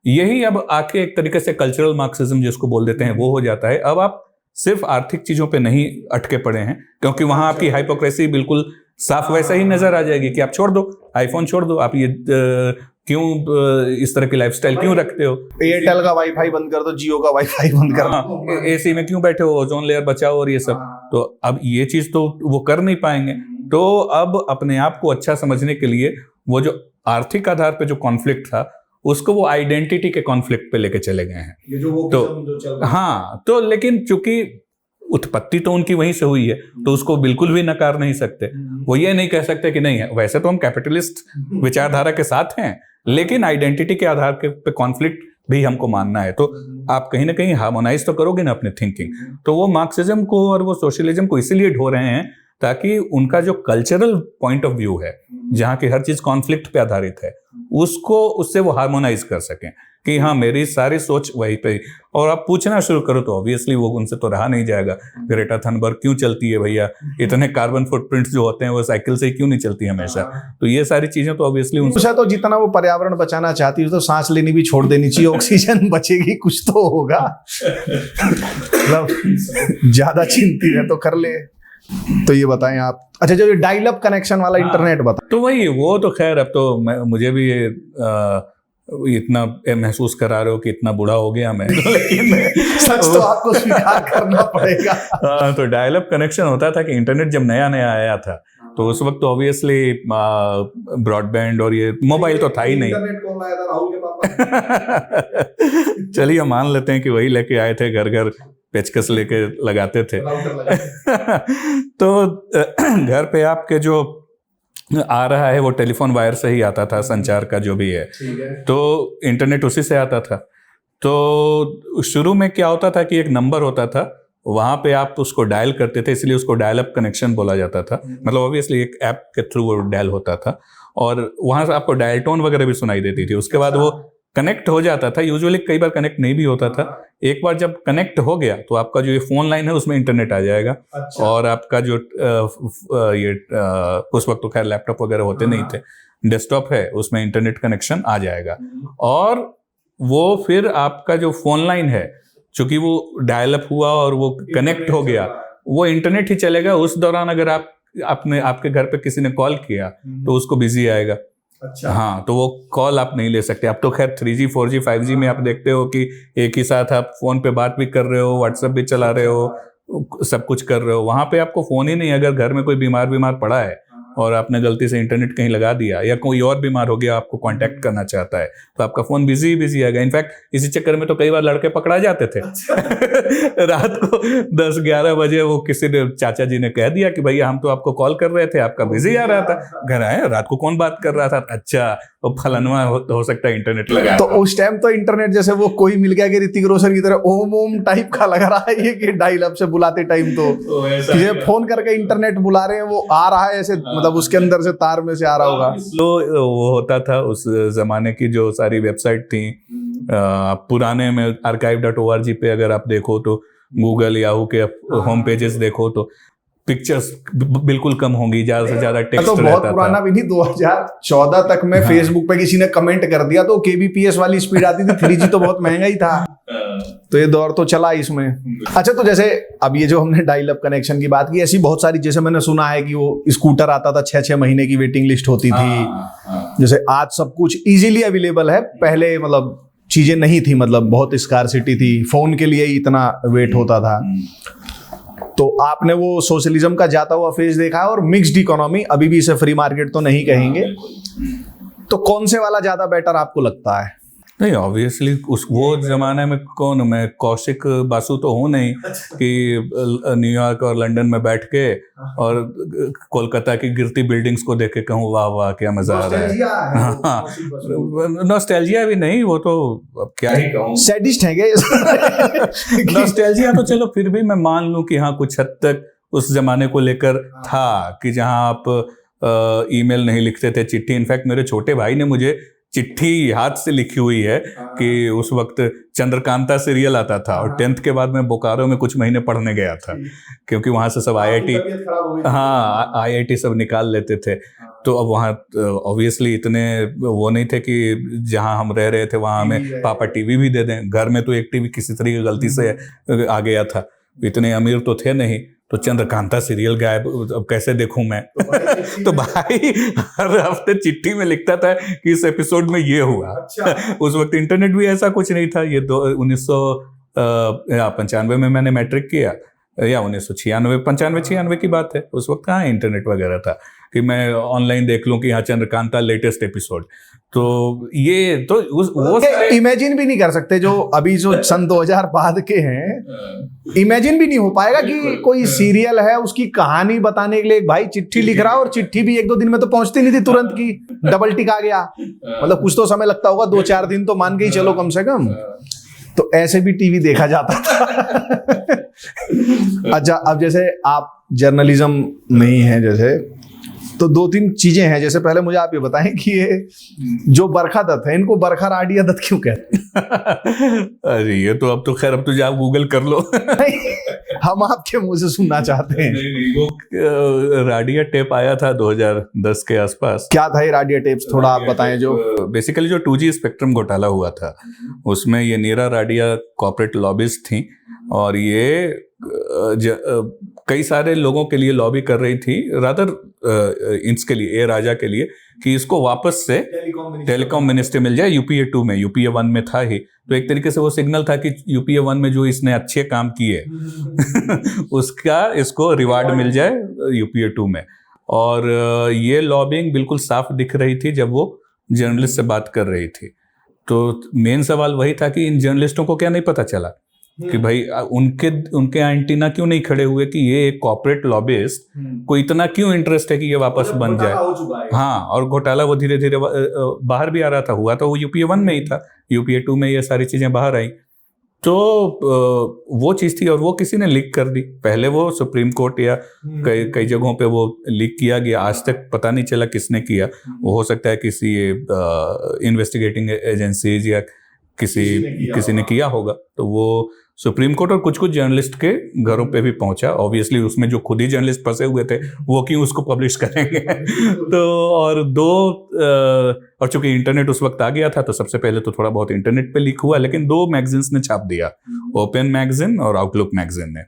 यही अब आके एक तरीके से कल्चरल मार्क्सिज्म जिसको बोल देते हैं वो हो जाता है। अब आप सिर्फ आर्थिक चीजों पे नहीं अटके पड़े हैं, क्योंकि वहां आपकी हाइपोक्रेसी बिल्कुल साफ वैसा ही नजर आ जाएगी कि आप छोड़ दो, आईफोन छोड़ दो, आप ये क्यों इस तरह की लाइफस्टाइल क्यों रखते हो, एयरटेल का वाईफाई बंद कर दो, जियो का वाईफाई बंद कर दो, एसी में क्यों बैठे हो, ओजोन लेयर बचाओ और ये सब। तो अब ये चीज तो वो कर नहीं पाएंगे। तो अब अपने आप को अच्छा समझने के लिए वो जो आर्थिक आधार पे जो कॉन्फ्लिक्ट था उसको वो आइडेंटिटी के कॉन्फ्लिक्ट पे लेके चले गए हैं। ये जो वो तो हाँ, तो लेकिन चूंकि उत्पत्ति तो उनकी वहीं से हुई है तो उसको बिल्कुल भी नकार नहीं सकते। वो ये नहीं कह सकते कि नहीं है, वैसे तो हम कैपिटलिस्ट विचारधारा के साथ हैं, लेकिन आइडेंटिटी के आधार के पे कॉन्फ्लिक्ट भी हमको मानना है। तो आप कहीं ना कहीं हार्मोनाइज तो करोगे ना अपने थिंकिंग। तो वो मार्क्सिज्म को और वो सोशलिज्म को इसीलिए ढो रहे हैं ताकि उनका जो कल्चरल पॉइंट ऑफ व्यू है, जहाँ की हर चीज कॉन्फ्लिक्ट पे आधारित है, उसको उससे वो हार्मोनाइज कर सकें कि हाँ मेरी सारी सोच वहीं पे। और आप पूछना शुरू करो तो ऑब्वियसली वो उनसे तो रहा नहीं जाएगा। ग्रेटा थनबर्ग क्यों चलती है भैया, इतने कार्बन फुटप्रिंट्स जो होते हैं वो साइकिल से क्यों नहीं चलती हमेशा। तो ये सारी चीजें तो ऑब्वियसली उनसे तो जितना वो पर्यावरण बचाना चाहती है तो सांस लेनी भी छोड़ देनी चाहिए, ऑक्सीजन बचेगी कुछ तो होगा। मतलब ज्यादा चिंतित है तो कर ले। तो ये बताएं आप, अच्छा जो डायल अप कनेक्शन वाला इंटरनेट बता। तो वही वो तो खैर अब तो मुझे भी इतना महसूस करा रहे हो कि इतना बूढ़ा हो गया मैं, लेकिन सच तो आपको स्वीकार करना पड़ेगा। तो डायल अप कनेक्शन होता था कि इंटरनेट जब नया नया आया था तो उस वक्त तो ऑब्वियसली ब्रॉडबैंड और ये मोबाइल तो था ही नहीं। इंटरनेट कौन लाया था, राहुल के पापा। चलिए मान लेते हैं कि वही लेके आए थे, घर घर पेचकस लेके लगाते थे। तो घर पे आपके जो आ रहा है वो टेलीफोन वायर से ही आता था, संचार का जो भी है। तो इंटरनेट उसी से आता था। तो शुरू में क्या होता था कि एक नंबर होता था, वहां पे आप उसको डायल करते थे, इसलिए उसको डायल अप कनेक्शन बोला जाता था। मतलब ऑब्वियसली एक ऐप के थ्रू वो डायल होता था और वहां से आपको डायल टोन वगैरह भी सुनाई देती थी। उसके बाद वो कनेक्ट हो जाता था। यूजुअली कई बार कनेक्ट नहीं भी होता था। एक बार जब कनेक्ट हो गया तो आपका जो ये फोन लाइन है उसमें इंटरनेट आ जाएगा। अच्छा। और आपका जो उस वक्त तो खैर लैपटॉप वगैरह होते नहीं थे, डेस्कटॉप है उसमें इंटरनेट कनेक्शन आ जाएगा। और वो फिर आपका जो फोन लाइन है, चूंकि वो डायल अप हुआ और वो कनेक्ट हो गया, वो इंटरनेट ही चलेगा। उस दौरान अगर आपके घर पे किसी ने कॉल किया तो उसको बिजी आएगा। अच्छा। हाँ, तो वो कॉल आप नहीं ले सकते। अब तो खैर 3G 4G 5G में आप देखते हो कि एक ही साथ आप फोन पे बात भी कर रहे हो, व्हाट्सएप भी चला रहे हो, सब कुछ कर रहे हो। वहां पे आपको फोन ही नहीं। अगर घर में कोई बीमार पड़ा है और आपने गलती से इंटरनेट कहीं लगा दिया या कोई और बीमार हो गया, आपको कांटेक्ट करना चाहता है, तो आपका फोन बिजी आएगा। इनफैक्ट इसी चक्कर में तो कई बार लड़के पकड़ा जाते थे। रात को 10-11 बजे वो किसी ने, चाचा जी ने कह दिया कि भैया हम तो आपको कॉल कर रहे थे, आपका बिजी आ रहा था। घर आए, रात को कौन बात कर रहा था? अच्छा, वो फलानवा हो सकता है इंटरनेट लगा। तो उस टाइम तो इंटरनेट जैसे वो कोई मिल गया कि ऋतिक रोशन की तरह ओम ओम टाइप का लग रहा है ये, कि डायल अप से बुलाते टाइम तो ये फोन करके इंटरनेट बुला रहे हैं, वो आ रहा है ऐसे, मतलब उसके अंदर से तार में से आ रहा होगा। तो वो होता था उस जमाने की जो सारी वेबसाइट थी पुराने में, archive.org पे अगर आप देखो तो, गूगल याहू के होम पेजेस देखो तो पिक्चर्स बिल्कुल कम होंगी, ज्यादा से ज्यादा टेक्स्ट तो रहता बहुत था। पुराना भी नहीं, 2014 तक में फेसबुक पे किसी ने कमेंट कर दिया तो kbps वाली स्पीड आती थी। 3G तो बहुत महंगा ही था, तो ये दौर तो चला इसमें। अच्छा, तो जैसे अब ये जो हमने डायल अप कनेक्शन की बात की, ऐसी बहुत सारी, जैसे मैंने सुना है कि वो स्कूटर आता था, 6-6 महीने की वेटिंग लिस्ट होती थी। जैसे आज सब कुछ इजीली अवेलेबल है, पहले मतलब चीजें नहीं थी, मतलब बहुत स्कार्सिटी थी, फोन के लिए ही इतना वेट होता था। तो आपने वो सोशलिज्म का जाता हुआ फेज देखा है और मिक्स्ड इकोनॉमी, अभी भी इसे फ्री मार्केट तो नहीं कहेंगे। तो कौन से वाला ज्यादा बेटर आपको लगता है? नहीं, ऑब्वियसली वो जमाने में कौन, मैं कौशिक बासु तो हूँ नहीं कि न्यूयॉर्क और लंदन में बैठ के और कोलकाता की गिरती बिल्डिंग्स को देख के कहूँ वाह वाह क्या मजा आ रहा है। हाँ, नॉस्टैल्जिया भी नहीं, वो तो अब क्या ही कहूँ, सैडिस्ट है क्या? नॉस्टैल्जिया तो चलो फिर भी मैं मान लूँ कि हाँ कुछ हद तक उस जमाने को लेकर था कि जहाँ आप ईमेल नहीं लिखते थे, चिट्ठी। इनफैक्ट मेरे छोटे भाई ने मुझे चिट्ठी हाथ से लिखी हुई है कि उस वक्त चंद्रकांता सीरियल आता था और 10th के बाद मैं बोकारो में कुछ महीने पढ़ने गया था, क्योंकि वहां से सब IIT, हाँ IIT सब निकाल लेते थे। तो अब वहाँ ऑब्वियसली इतने वो नहीं थे कि जहाँ हम रह रहे थे वहाँ हमें पापा टीवी भी दे दें। घर में तो एक टीवी किसी तरीके गलती से आ गया था, इतने अमीर तो थे नहीं। तो चंद्रकांता सीरियल गायब, अब कैसे देखूं मैं? तो भाई हर हफ्ते चिट्ठी में लिखता था कि इस एपिसोड में ये हुआ। अच्छा। उस वक्त इंटरनेट भी ऐसा कुछ नहीं था। ये 1995 में मैंने मैट्रिक किया, या 1996 95 की बात है। उस वक्त कहाँ इंटरनेट वगैरह था कि मैं ऑनलाइन देख लूं कि हाँ चंद्रकांता लेटेस्ट एपिसोड। तो ये तो वो इमेजिन भी नहीं कर सकते जो अभी जो सन 2000 बाद के हैं, इमेजिन भी नहीं हो पाएगा कि कोई सीरियल है उसकी कहानी बताने के लिए भाई चिट्ठी लिख रहा है, और चिट्ठी भी 1-2 दिन में तो पहुंचती नहीं थी तुरंत की, डबल टिक आ गया। मतलब कुछ तो समय लगता होगा, 2-4 दिन तो मान के ही चलो कम से कम। तो ऐसे भी टीवी देखा जाता था। अच्छा, अब जैसे आप जर्नलिज्म नहीं है जैसे, तो 2-3 चीजें हैं। जैसे पहले मुझे आप ये बताएं कि ये जो बरखा दत्त है, इनको बरखा राडिया दत्त क्यों कहते हैं? अरे ये तो अब तो खैर, अब तो आप गूगल कर लो। हम आपके मुंह से सुनना चाहते हैं। वो राडिया टेप आया था 2010 के आसपास। क्या था ये राडिया टेप्स, थोड़ा आप बताएं। जो बेसिकली जो 2G स्पेक्ट्रम घोटाला हुआ था, उसमें ये नीरा राडिया कॉर्पोरेट लॉबिस्ट थी, और ये कई सारे लोगों के लिए लॉबी कर रही थी, रादर इसके लिए, ए राजा के लिए, कि इसको वापस से टेलीकॉम मिनिस्ट्री मिल जाए यूपीए 2 में। यूपीए 1 में था ही, तो एक तरीके से वो सिग्नल था कि यूपीए 1 में जो इसने अच्छे काम किए उसका इसको रिवार्ड मिल जाए यूपीए 2 में। और ये लॉबिंग बिल्कुल साफ दिख रही थी जब वो जर्नलिस्ट से बात कर रही थी। तो मेन सवाल वही था कि इन जर्नलिस्टों को क्या नहीं पता चला कि भाई उनके एंटीना क्यों नहीं खड़े हुए कि ये एक कॉर्पोरेट लॉबिस्ट को इतना क्यों इंटरेस्ट है कि ये वापस बन जाए। हाँ, और घोटाला वो धीरे धीरे बाहर भी आ रहा था। हुआ तो वो यूपीए 1 में ही था, यूपीए 2 में ये सारी चीजें बाहर आई। तो वो चीज थी, और वो किसी ने लीक कर दी। पहले वो सुप्रीम कोर्ट या कई जगहों पे वो लीक किया गया, आज तक पता नहीं चला किसने किया। वो हो सकता है किसी इन्वेस्टिगेटिंग एजेंसीज या किसी ने किया होगा। तो वो सुप्रीम कोर्ट और कुछ जर्नलिस्ट के घरों पे भी पहुंचा। ऑब्वियसली उसमें जो खुद ही जर्नलिस्ट फंसे हुए थे वो क्यों उसको पब्लिश करेंगे। तो और चूंकि इंटरनेट उस वक्त आ गया था, तो सबसे पहले तो थोड़ा बहुत इंटरनेट पे लीक हुआ, लेकिन 2 मैगजीन्स ने छाप दिया, ओपन मैगजीन और आउटलुक मैगजीन ने।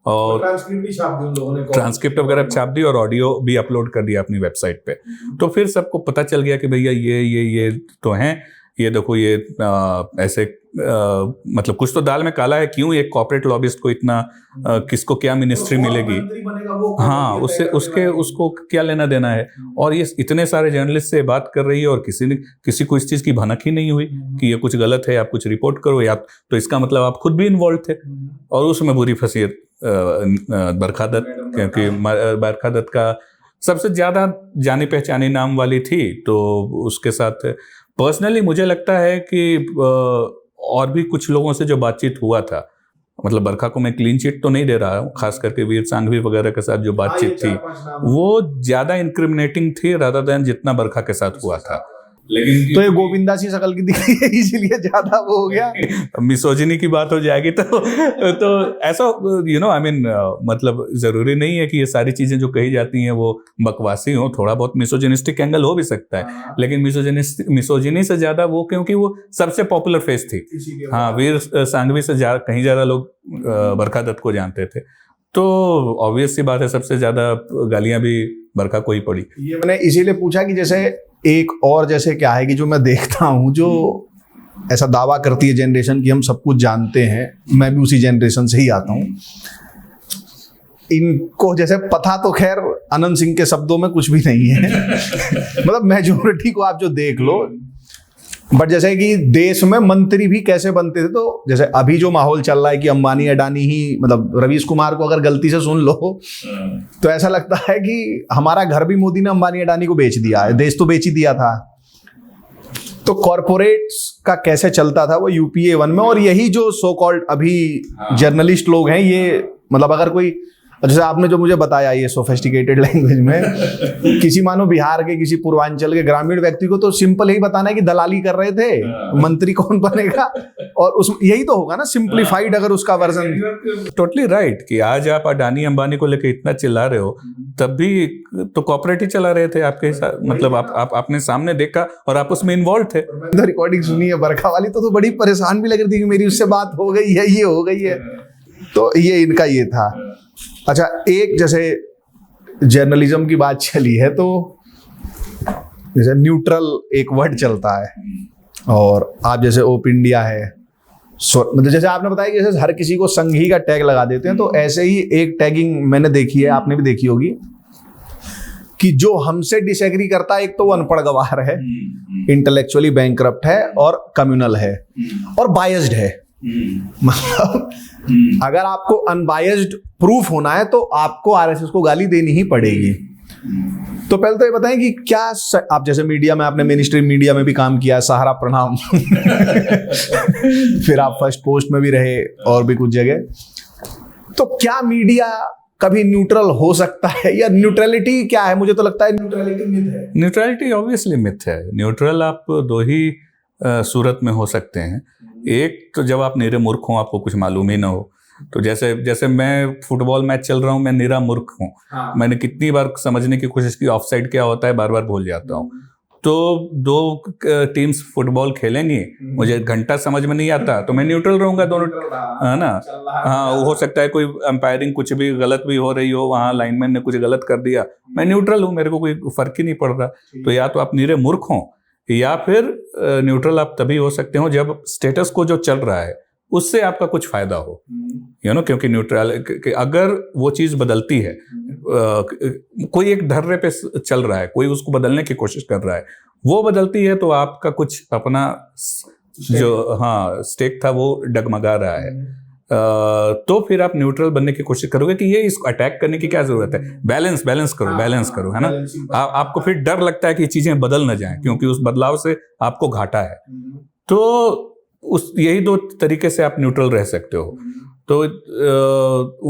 और ट्रांसक्रिप्ट वगैरह छाप दी और ऑडियो भी अपलोड कर दिया अपनी वेबसाइट पे। तो फिर सबको पता चल गया कि भैया ये तो हैं, ये देखो, ये ऐसे मतलब कुछ तो दाल में काला है। क्यों एक कॉर्पोरेट लॉबिस्ट को इतना किसको क्या मिनिस्ट्री मिलेगी? हाँ, उसको क्या लेना देना है? और ये इतने सारे जर्नलिस्ट से बात कर रही है और किसी को इस चीज की भनक ही नहीं हुई कि ये कुछ गलत है, आप कुछ रिपोर्ट करो, या तो इसका मतलब आप खुद भी इन्वॉल्व थे। और उसमें बुरी फंसी बरखा दत्त, क्योंकि बरखा दत्त का सबसे ज्यादा जानी पहचानी नाम वाली थी। तो उसके साथ पर्सनली मुझे लगता है कि और भी कुछ लोगों से जो बातचीत हुआ था, मतलब बरखा को मैं क्लीन चिट तो नहीं दे रहा हूँ, खास करके वीर सांघवी वगैरह के साथ जो बातचीत थी वो ज्यादा इंक्रिमिनेटिंग थी रादर देन जितना बरखा के साथ हुआ था। लेकिन तो ये गोविंदा सी शकल की दिख रही है, इसीलिए ज्यादा वो हो गया। मिसोजिनी की बात हो जाएगी तो ऐसा आई मीन मतलब जरूरी नहीं है कि ये सारी चीजें जो कही जाती हैं वो बकवासी हो। थोड़ा बहुत मिसोजिनिस्टिक एंगल हो भी सकता है, लेकिन मिसोजिनी से ज्यादा वो, क्योंकि वो सबसे पॉपुलर फेस थी। हाँ, वीर सांघवी से कहीं ज्यादा लोग बरखा दत्त को जानते थे। तो ऑब्वियस सी बात है, सबसे ज्यादा गालियां भी बरखा को ही पड़ी। ये मैंने इसीलिए पूछा कि जैसे एक और जैसे क्या है कि जो मैं देखता हूँ, जो ऐसा दावा करती है जनरेशन कि हम सब कुछ जानते हैं, मैं भी उसी जनरेशन से ही आता हूँ, इनको जैसे पता तो खैर अनंत सिंह के शब्दों में कुछ भी नहीं है। मतलब मेजोरिटी को आप जो देख लो, बट जैसे कि देश में मंत्री भी कैसे बनते थे, तो जैसे अभी जो माहौल चल रहा है कि अंबानी अडानी ही, मतलब रवीश कुमार को अगर गलती से सुन लो तो ऐसा लगता है कि हमारा घर भी मोदी ने अंबानी अडानी को बेच दिया है, देश तो बेच ही दिया था। तो कॉर्पोरेट्स का कैसे चलता था वो यूपीए 1 में। और यही जो सो कॉल्ड अभी जर्नलिस्ट लोग हैं, ये मतलब अगर कोई जैसे आपने जो मुझे बताया ये सोफिस्टिकेटेड लैंग्वेज में, किसी मानो बिहार के किसी पूर्वांचल के ग्रामीण व्यक्ति को तो सिंपल यही बताना है कि दलाली कर रहे थे, मंत्री कौन बनेगा, और उस यही तो होगा ना सिंप्लीफाइड अगर उसका वर्जन। टोटली राइट कि आज आप अडानी अंबानी को लेकर इतना चिल्ला रहे हो, तब भी तो कॉर्पोरेट ही चला रहे थे आपके साथ, मतलब आपने सामने देखा और आप उसमें इन्वॉल्व थे। मैंने रिकॉर्डिंग सुनी है बरखा वाली, तो बड़ी परेशान भी लग रही थी कि मेरी उससे बात हो गई है, ये हो गई है, तो ये इनका ये था। अच्छा, एक जैसे जर्नलिज्म की बात चली है तो जैसे न्यूट्रल एक वर्ड चलता है, और आप जैसे ओप इंडिया है, मतलब जैसे आपने बताया कि जैसे हर किसी को संघी का टैग लगा देते हैं, तो ऐसे ही एक टैगिंग मैंने देखी है, आपने भी देखी होगी, कि जो हमसे डिसएग्री करता है, एक तो वो अनपढ़ गवार है, इंटेलेक्चुअली बैंकरप्ट है और कम्युनल है और बायस्ड है। मतलब अगर आपको अनबायस्ड प्रूफ होना है तो आपको आरएसएस को गाली देनी ही पड़ेगी। तो पहले तो ये बताएं कि क्या आप जैसे मीडिया में, आपने मेन स्ट्रीम मीडिया में भी काम किया, सहारा प्रणाम फिर आप फर्स्ट पोस्ट में भी रहे और भी कुछ जगह, तो क्या मीडिया कभी न्यूट्रल हो सकता है, या न्यूट्रलिटी क्या है? मुझे तो लगता है न्यूट्रलिटी मिथ है। न्यूट्रलिटी ऑब्वियसली मिथ है। न्यूट्रल आप दो ही सूरत में हो सकते हैं। एक तो जब आप निरे मूर्ख हो, आपको कुछ मालूम ही ना हो, तो जैसे मैं फुटबॉल मैच चल रहा हूँ, मैं निरा मूर्ख हूँ, मैंने कितनी बार समझने की कोशिश की ऑफसाइड क्या होता है, बार बार भूल जाता हूँ। तो दो टीम्स फुटबॉल खेलेंगी, मुझे घंटा समझ में नहीं आता, तो मैं न्यूट्रल रहूंगा दोनों, है ना। हाँ, हो सकता है कोई अंपायरिंग कुछ भी गलत भी हो रही हो, वहाँ लाइनमैन ने कुछ गलत कर दिया, मैं न्यूट्रल हूँ, मेरे को कोई फर्क ही नहीं पड़ रहा। तो या तो आप निरे मूर्ख हो, या फिर न्यूट्रल आप तभी हो सकते हो जब स्टेटस को जो चल रहा है उससे आपका कुछ फायदा हो, क्योंकि न्यूट्रल अगर वो चीज़ बदलती है, कोई एक धर्रे पे चल रहा है, कोई उसको बदलने की कोशिश कर रहा है, वो बदलती है तो आपका कुछ अपना जो स्टेक था वो डगमगा रहा है, तो फिर आप न्यूट्रल बनने की कोशिश करोगे कि ये इसको अटैक करने की क्या जरूरत है, बैलेंस करो, है ना। आपको फिर डर लगता है कि चीजें बदल न जाएं, क्योंकि उस बदलाव से आपको घाटा है। तो यही दो तरीके से आप न्यूट्रल रह सकते हो। तो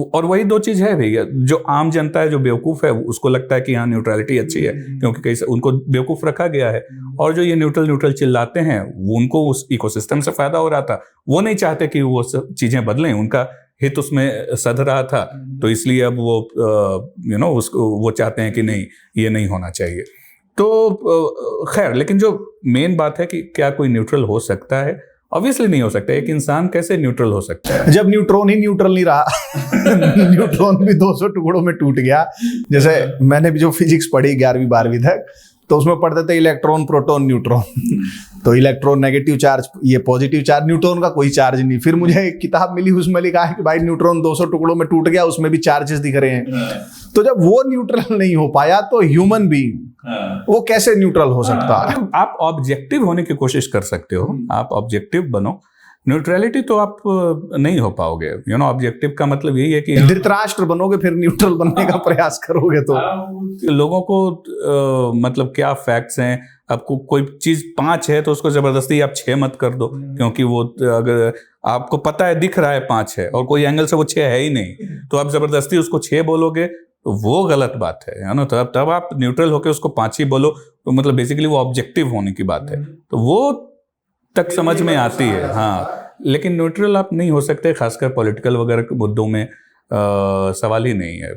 और वही दो चीज है भैया, जो आम जनता है, जो बेवकूफ है, उसको लगता है कि हाँ न्यूट्रलिटी अच्छी है, क्योंकि कहीं उनको बेवकूफ रखा गया है। और जो ये न्यूट्रल चिल्लाते हैं, वो उनको उस इकोसिस्टम से फायदा हो रहा था, वो नहीं चाहते कि वो सब चीजें बदलें, उनका हित उसमें सध रहा था, तो इसलिए अब वो उसको वो चाहते हैं कि नहीं, ये नहीं होना चाहिए। तो खैर, लेकिन जो मेन बात है कि क्या कोई न्यूट्रल हो सकता है? ऑब्वियसली नहीं हो सकता। एक इंसान कैसे न्यूट्रल हो सकता है जब न्यूट्रॉन ही न्यूट्रल नहीं रहा न्यूट्रॉन भी 200 टुकड़ों में टूट गया। जैसे मैंने भी जो फिजिक्स पढ़ी 11वीं 12वीं तक, तो उसमें पढ़ते थे इलेक्ट्रॉन, प्रोटॉन, न्यूट्रॉन। तो इलेक्ट्रॉन नेगेटिव चार्ज, ये पॉजिटिव चार्ज, न्यूट्रॉन का कोई चार्ज नहीं। फिर मुझे एक किताब मिली, उसमें लिखा है कि भाई न्यूट्रॉन 200 टुकड़ों में टूट गया, उसमें भी चार्जेस दिख रहे हैं। तो जब वो न्यूट्रल नहीं हो पाया, तो ह्यूमन बीइंग वो कैसे न्यूट्रल हो सकता है? आप ऑब्जेक्टिव होने की कोशिश कर सकते हो, आप ऑब्जेक्टिव बनो। न्यूट्रलिटी तो आप नहीं हो पाओगे। ऑब्जेक्टिव का मतलब यही है कि धृतराष्ट्र बनोगे, फिर न्यूट्रल बनने का प्रयास करोगे तो लोगों को मतलब क्या फैक्ट्स हैं, आपको कोई चीज 5 है तो उसको जबरदस्ती आप 6 मत कर दो, क्योंकि वो अगर आपको पता है, दिख रहा है 5 है, और कोई एंगल से वो 6 है ही नहीं, तो आप जबरदस्ती उसको 6 बोलोगे तो वो गलत बात है ना। तब आप न्यूट्रल होकर उसको 5 ही बोलो, तो मतलब बेसिकली वो ऑब्जेक्टिव होने की बात है, तो वो तक समझ में आती है। हाँ, लेकिन न्यूट्रल आप नहीं हो सकते, खासकर पॉलिटिकल वगैरह के मुद्दों में सवाल ही नहीं है।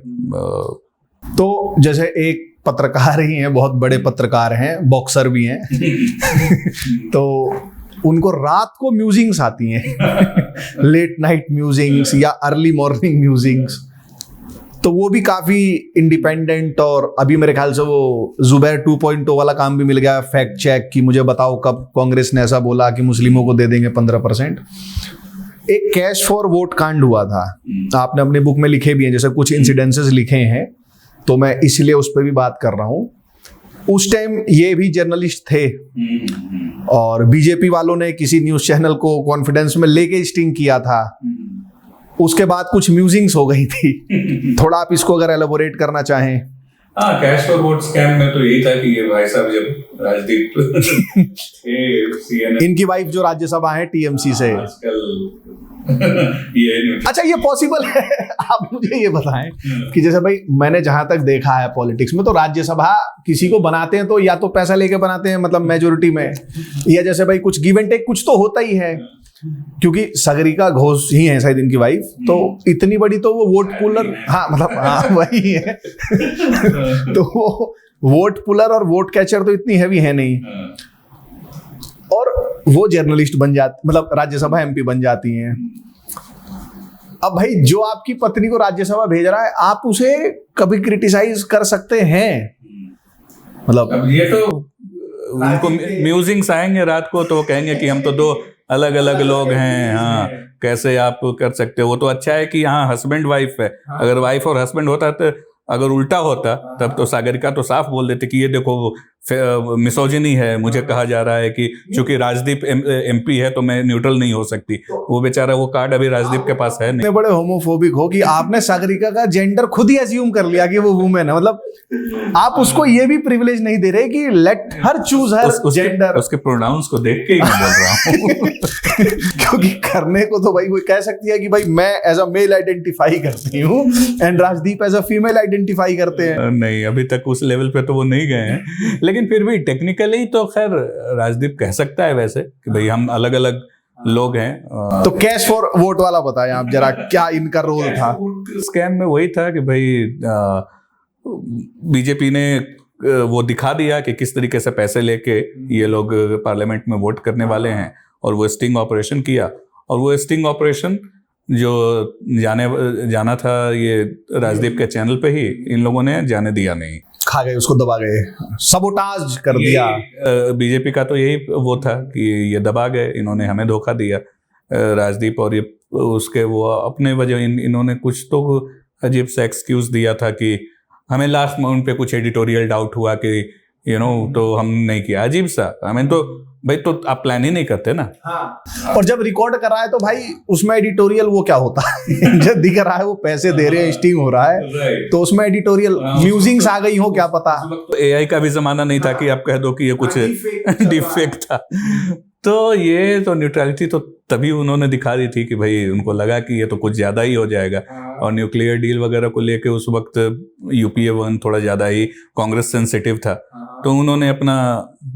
तो जैसे एक पत्रकार ही हैं, बहुत बड़े पत्रकार हैं, बॉक्सर भी हैं तो उनको रात को म्यूजिंग्स आती हैं लेट नाइट म्यूजिंग्स या अर्ली मॉर्निंग म्यूजिंग्स, तो वो भी काफी इंडिपेंडेंट, और अभी मेरे ख्याल से वो जुबैर 2.0 वाला काम भी मिल गया, फैक्ट चेक, कि मुझे बताओ कब कांग्रेस ने ऐसा बोला कि मुस्लिमों को दे देंगे 15%। एक कैश फॉर वोट कांड हुआ था, आपने अपनी बुक में लिखे भी हैं, जैसे कुछ इंसिडेंसेस लिखे हैं, तो मैं इसलिए उस पर भी बात कर रहा हूँ। उस टाइम ये भी जर्नलिस्ट थे, और बीजेपी वालों ने किसी न्यूज चैनल को कॉन्फिडेंस में लेके स्टिंग किया था। उसके बाद कुछ म्यूजिंग्स हो गई थी, थोड़ा आप इसको अगर एलेबोरेट करना चाहें। हाँ, कैश फॉर वोट स्कैम में तो यही था कि ये भाई साहब जब राजदीप इनकी वाइफ जो राज्यसभा है टीएमसी से, आजकल अच्छा, ये पॉसिबल है? आप मुझे ये बताएं कि जैसे भाई मैंने जहां तक देखा है पॉलिटिक्स में, तो राज्यसभा किसी को बनाते हैं तो या तो पैसा लेके बनाते हैं, मतलब मेजोरिटी में, या जैसे भाई कुछ गिव एंड टेक कुछ तो होता ही है, क्योंकि सागरिका घोष ही है शायद इनकी वाइफ, तो इतनी बड़ी तो वो वोट पुलर, हाँ मतलब हाँ वही है तो वो वोट पुलर और वोट कैचर तो इतनी हैवी है नहीं, और वो जर्नलिस्ट बन जाती, मतलब राज्यसभा एमपी बन जाती हैं। अब भाई जो आपकी पत्नी को राज्यसभा भेज रहा है, आप उसे कभी क्रिटिसाइज कर सकते हैं? मतलब अब ये तो उनको म्यूजिंग्स आएंगे रात को, तो कहेंगे कि हम तो दो अलग अलग लोग हैं, हाँ कैसे आप कर सकते हो। वो तो अच्छा है कि यहाँ हस्बैंड वाइफ है, अगर वाइफ और हस्बैंड होता तो, अगर उल्टा होता तब तो सागरिका तो साफ बोल देते कि ये देखो मिसोजिनी है, मुझे कहा जा रहा है कि चूंकि राजदीप एमपी है तो मैं न्यूट्रल नहीं हो सकती। वो बेचारा वो कार्ड अभी राजदीप के पास है नहीं। इतने बड़े होमोफोबिक हो कि आपने सागरिका का जेंडर खुद ही एज्यूम कर लिया कि वो वुमेन है, मतलब आप उसको ये भी प्रिविलेज नहीं दे रहे कि लेट हर चूज हर जेंडर। उसके प्रोनाउंस को देख के ही मैं बोल रहा हूँ क्योंकि करने को तो भाई वो कह सकती है कि भाई मैं एज अ मेल आइडेंटिफाई करती हूँ and Rajdeep as a female identify करते हैं। नहीं, अभी तक उस लेवल पे तो वो नहीं गए हैं, लेकिन फिर भी टेक्निकली तो खैर राजदीप कह सकता है वैसे कि भाई हम अलग अलग लोग हैं। तो कैश फॉर वोट वाला बताएं आप जरा, क्या इनका रोल था? स्कैम में वही था कि भाई बीजेपी ने वो दिखा दिया कि किस तरीके से पैसे लेके ये लोग पार्लियामेंट में वोट करने वाले हैं, और वो स्टिंग ऑपरेशन किया, और वो स्टिंग ऑपरेशन जो जाना था ये राजदीप के चैनल पे ही, इन लोगों ने जाने दिया नहीं, खा गए उसको, दबा गए, सबोटाज कर दिया। बीजेपी का तो यही वो था कि ये दबा गए, इन्होंने हमें धोखा दिया राजदीप, और ये उसके वो अपने वजह इन्होंने कुछ तो अजीब सा एक्सक्यूज दिया था कि हमें लास्ट में उन पे कुछ एडिटोरियल डाउट हुआ कि तो हम नहीं किया। अजीब सा, हमें तो भाई तो आप प्लान ही नहीं करते ना। हाँ। और जब रिकॉर्ड कर रहा है तो भाई उसमें एडिटोरियल वो क्या होता है जब दिख रहा है वो पैसे दे रहे हैं, स्टिंग हो रहा है, तो उसमें एडिटोरियल म्यूजिंग्स आ गई हो, क्या पता। एआई का भी जमाना नहीं था कि आप कह दो कि ये कुछ डिफेक्ट था। तो ये तो न्यूट्रलिटी तो तभी उन्होंने दिखा दी थी कि भाई उनको लगा कि ये तो कुछ ज्यादा ही हो जाएगा, और न्यूक्लियर डील वगैरह को लेके उस वक्त यूपीए 1 थोड़ा ज्यादा ही कांग्रेस सेंसिटिव था, तो उन्होंने अपना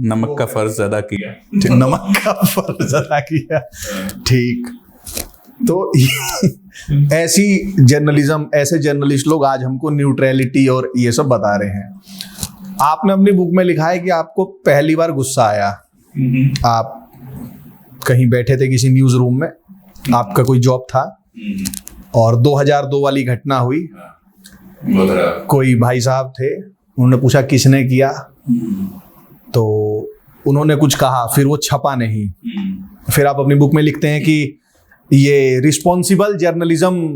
नमक का फर्ज अदा किया। नमक का फर्ज अदा किया, ठीक। तो ऐसी जर्नलिज्म, ऐसे जर्नलिस्ट लोग आज हमको न्यूट्रलिटी और ये सब बता रहे हैं। आपने अपनी बुक में लिखा है कि आपको पहली बार गुस्सा आया, आप कहीं बैठे थे किसी न्यूज रूम में, आपका कोई जॉब था, और 2002 वाली घटना हुई, कोई भाई साहब थे, उन्होंने पूछा किसने किया, तो उन्होंने कुछ कहा, फिर वो छपा नहीं, फिर आप अपनी बुक में लिखते हैं कि ये रिस्पॉन्सिबल जर्नलिज्म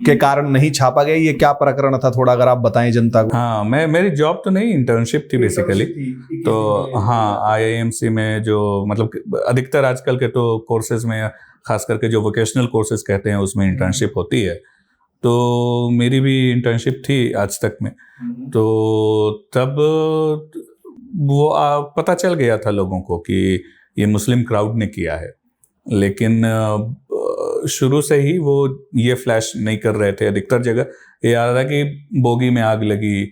के कारण नहीं छापा गया, ये क्या प्रकरण था, थोड़ा अगर आप बताएं जनता को। हाँ, मेरी जॉब तो नहीं, इंटर्नशिप थी बेसिकली। तो हाँ, आईआईएमसी में जो मतलब अधिकतर आजकल के तो कोर्सेज में, खास करके जो वोकेशनल कोर्सेज कहते हैं उसमें इंटर्नशिप होती है, तो मेरी भी इंटर्नशिप थी आज तक में। तो तब वो पता चल गया था लोगों को कि ये मुस्लिम क्राउड ने किया है, लेकिन शुरू से ही वो ये फ्लैश नहीं कर रहे थे। अधिकतर जगह ये आ रहा कि बोगी में आग लगी,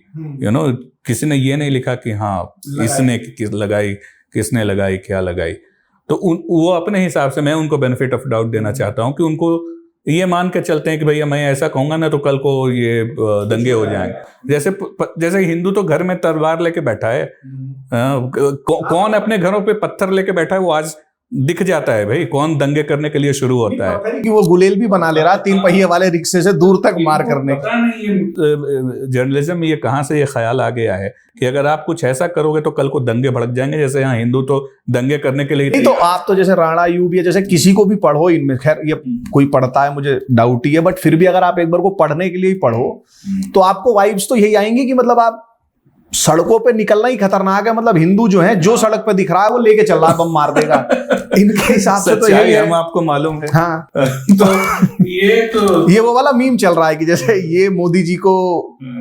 किसी ने ये नहीं लिखा कि हाँ इसने लगाई, किसने लगाई, क्या लगाई। तो वो अपने हिसाब से, मैं उनको बेनिफिट ऑफ डाउट देना चाहता हूँ कि उनको ये मान के चलते हैं कि भैया मैं ऐसा कहूंगा ना तो कल को ये दंगे हो जाएंगे। जैसे हिंदू तो घर में तलवार लेके बैठा है, कौन अपने घरों पे पत्थर लेके बैठा है वो आज दिख जाता है भाई, कौन दंगे करने के लिए शुरू होता है। कि वो गुलेल भी बना ले रहा 3 पहिए वाले रिक्शे से दूर तक मार करने। पता नहीं जर्नलिज्म में ये कहाँ से ये ख्याल आ गया है कि अगर आप कुछ ऐसा करोगे तो कल को दंगे भड़क जाएंगे। जैसे यहाँ हिंदू तो दंगे करने के लिए, नहीं तो आप तो जैसे राणा यूब या जैसे किसी को भी पढ़ो, इनमें खैर ये कोई पढ़ता है मुझे डाउट ही है, बट फिर भी अगर आप एक बार को पढ़ने के लिए ही पढ़ो तो आपको वाइब्स तो यही आएंगी कि मतलब आप सड़कों पे निकलना ही खतरनाक है। मतलब हिंदू जो है, जो सड़क पे दिख रहा है वो लेके चल रहा है, बम मार देगा। इनके हिसाब से तो यही है, हम आपको मालूम है। हाँ। तो ये वो वाला मीम चल रहा है कि जैसे ये मोदी जी को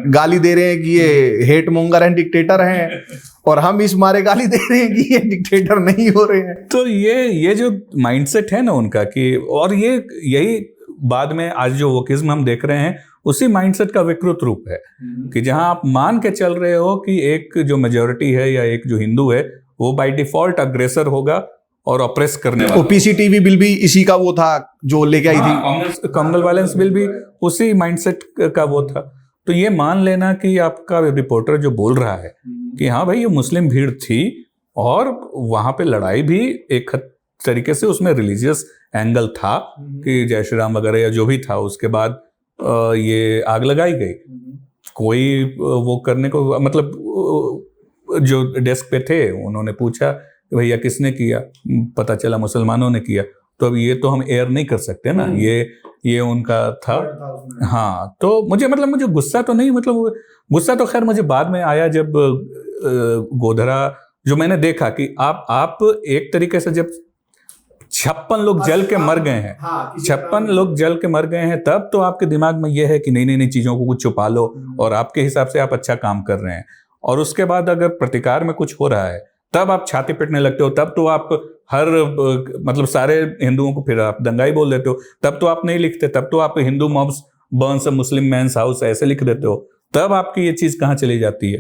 गाली दे रहे हैं कि ये हेट मोंगर हैं, डिक्टेटर हैं, और हम इस मारे गाली दे रहे हैं कि ये डिक्टेटर नहीं हो रहे हैं। तो ये जो माइंडसेट है ना उनका कि, और ये यही बाद में आज जो वोकिज्म हम देख रहे हैं उसी माइंडसेट का विकृत रूप है कि जहां आप मान के चल रहे हो कि एक जो मेजॉरिटी है या एक जो हिंदू है वो बाय डिफॉल्ट अग्रेसर होगा और ऑप्रेस करने वाला। पीसीटीवी बिल भी इसी का वो था जो लेके आई थी। कम्युनल वायलेंस बिल भी उसी माइंडसेट का वो था। तो ये मान लेना कि आपका रिपोर्टर जो बोल रहा है कि हाँ भाई ये मुस्लिम भीड़ थी और वहां पे लड़ाई भी एक तरीके से उसमें रिलीजियस एंगल था कि जय श्री राम वगैरह या जो भी था, उसके बाद ये आग लगाई गई। कोई वो करने को, मतलब जो डेस्क पे थे उन्होंने पूछा कि भैया किसने किया, पता चला मुसलमानों ने किया। तो अब ये तो हम एयर नहीं कर सकते ना, ये उनका था। हाँ, तो मुझे गुस्सा तो नहीं, मतलब गुस्सा तो खैर मुझे बाद में आया जब गोधरा जो मैंने देखा कि आप एक तरीके से जब 56 लोग जल के मर गए हैं, 56 लोग जल के मर गए हैं, तब तो आपके दिमाग में यह है कि नई नई चीजों को कुछ छुपा लो और आपके हिसाब से आप अच्छा काम कर रहे हैं। और उसके बाद अगर प्रतिकार में कुछ हो रहा है तब आप छाती पीटने लगते हो, तब तो आप हर मतलब सारे हिंदुओं को फिर आप दंगाई बोल देते हो, तब तो आप नहीं लिखते, तब तो आप हिंदू मॉब्स बर्न्स मुस्लिम मैंस हाउस ऐसे लिख देते हो, तब आपकी ये चीज कहाँ चली जाती है।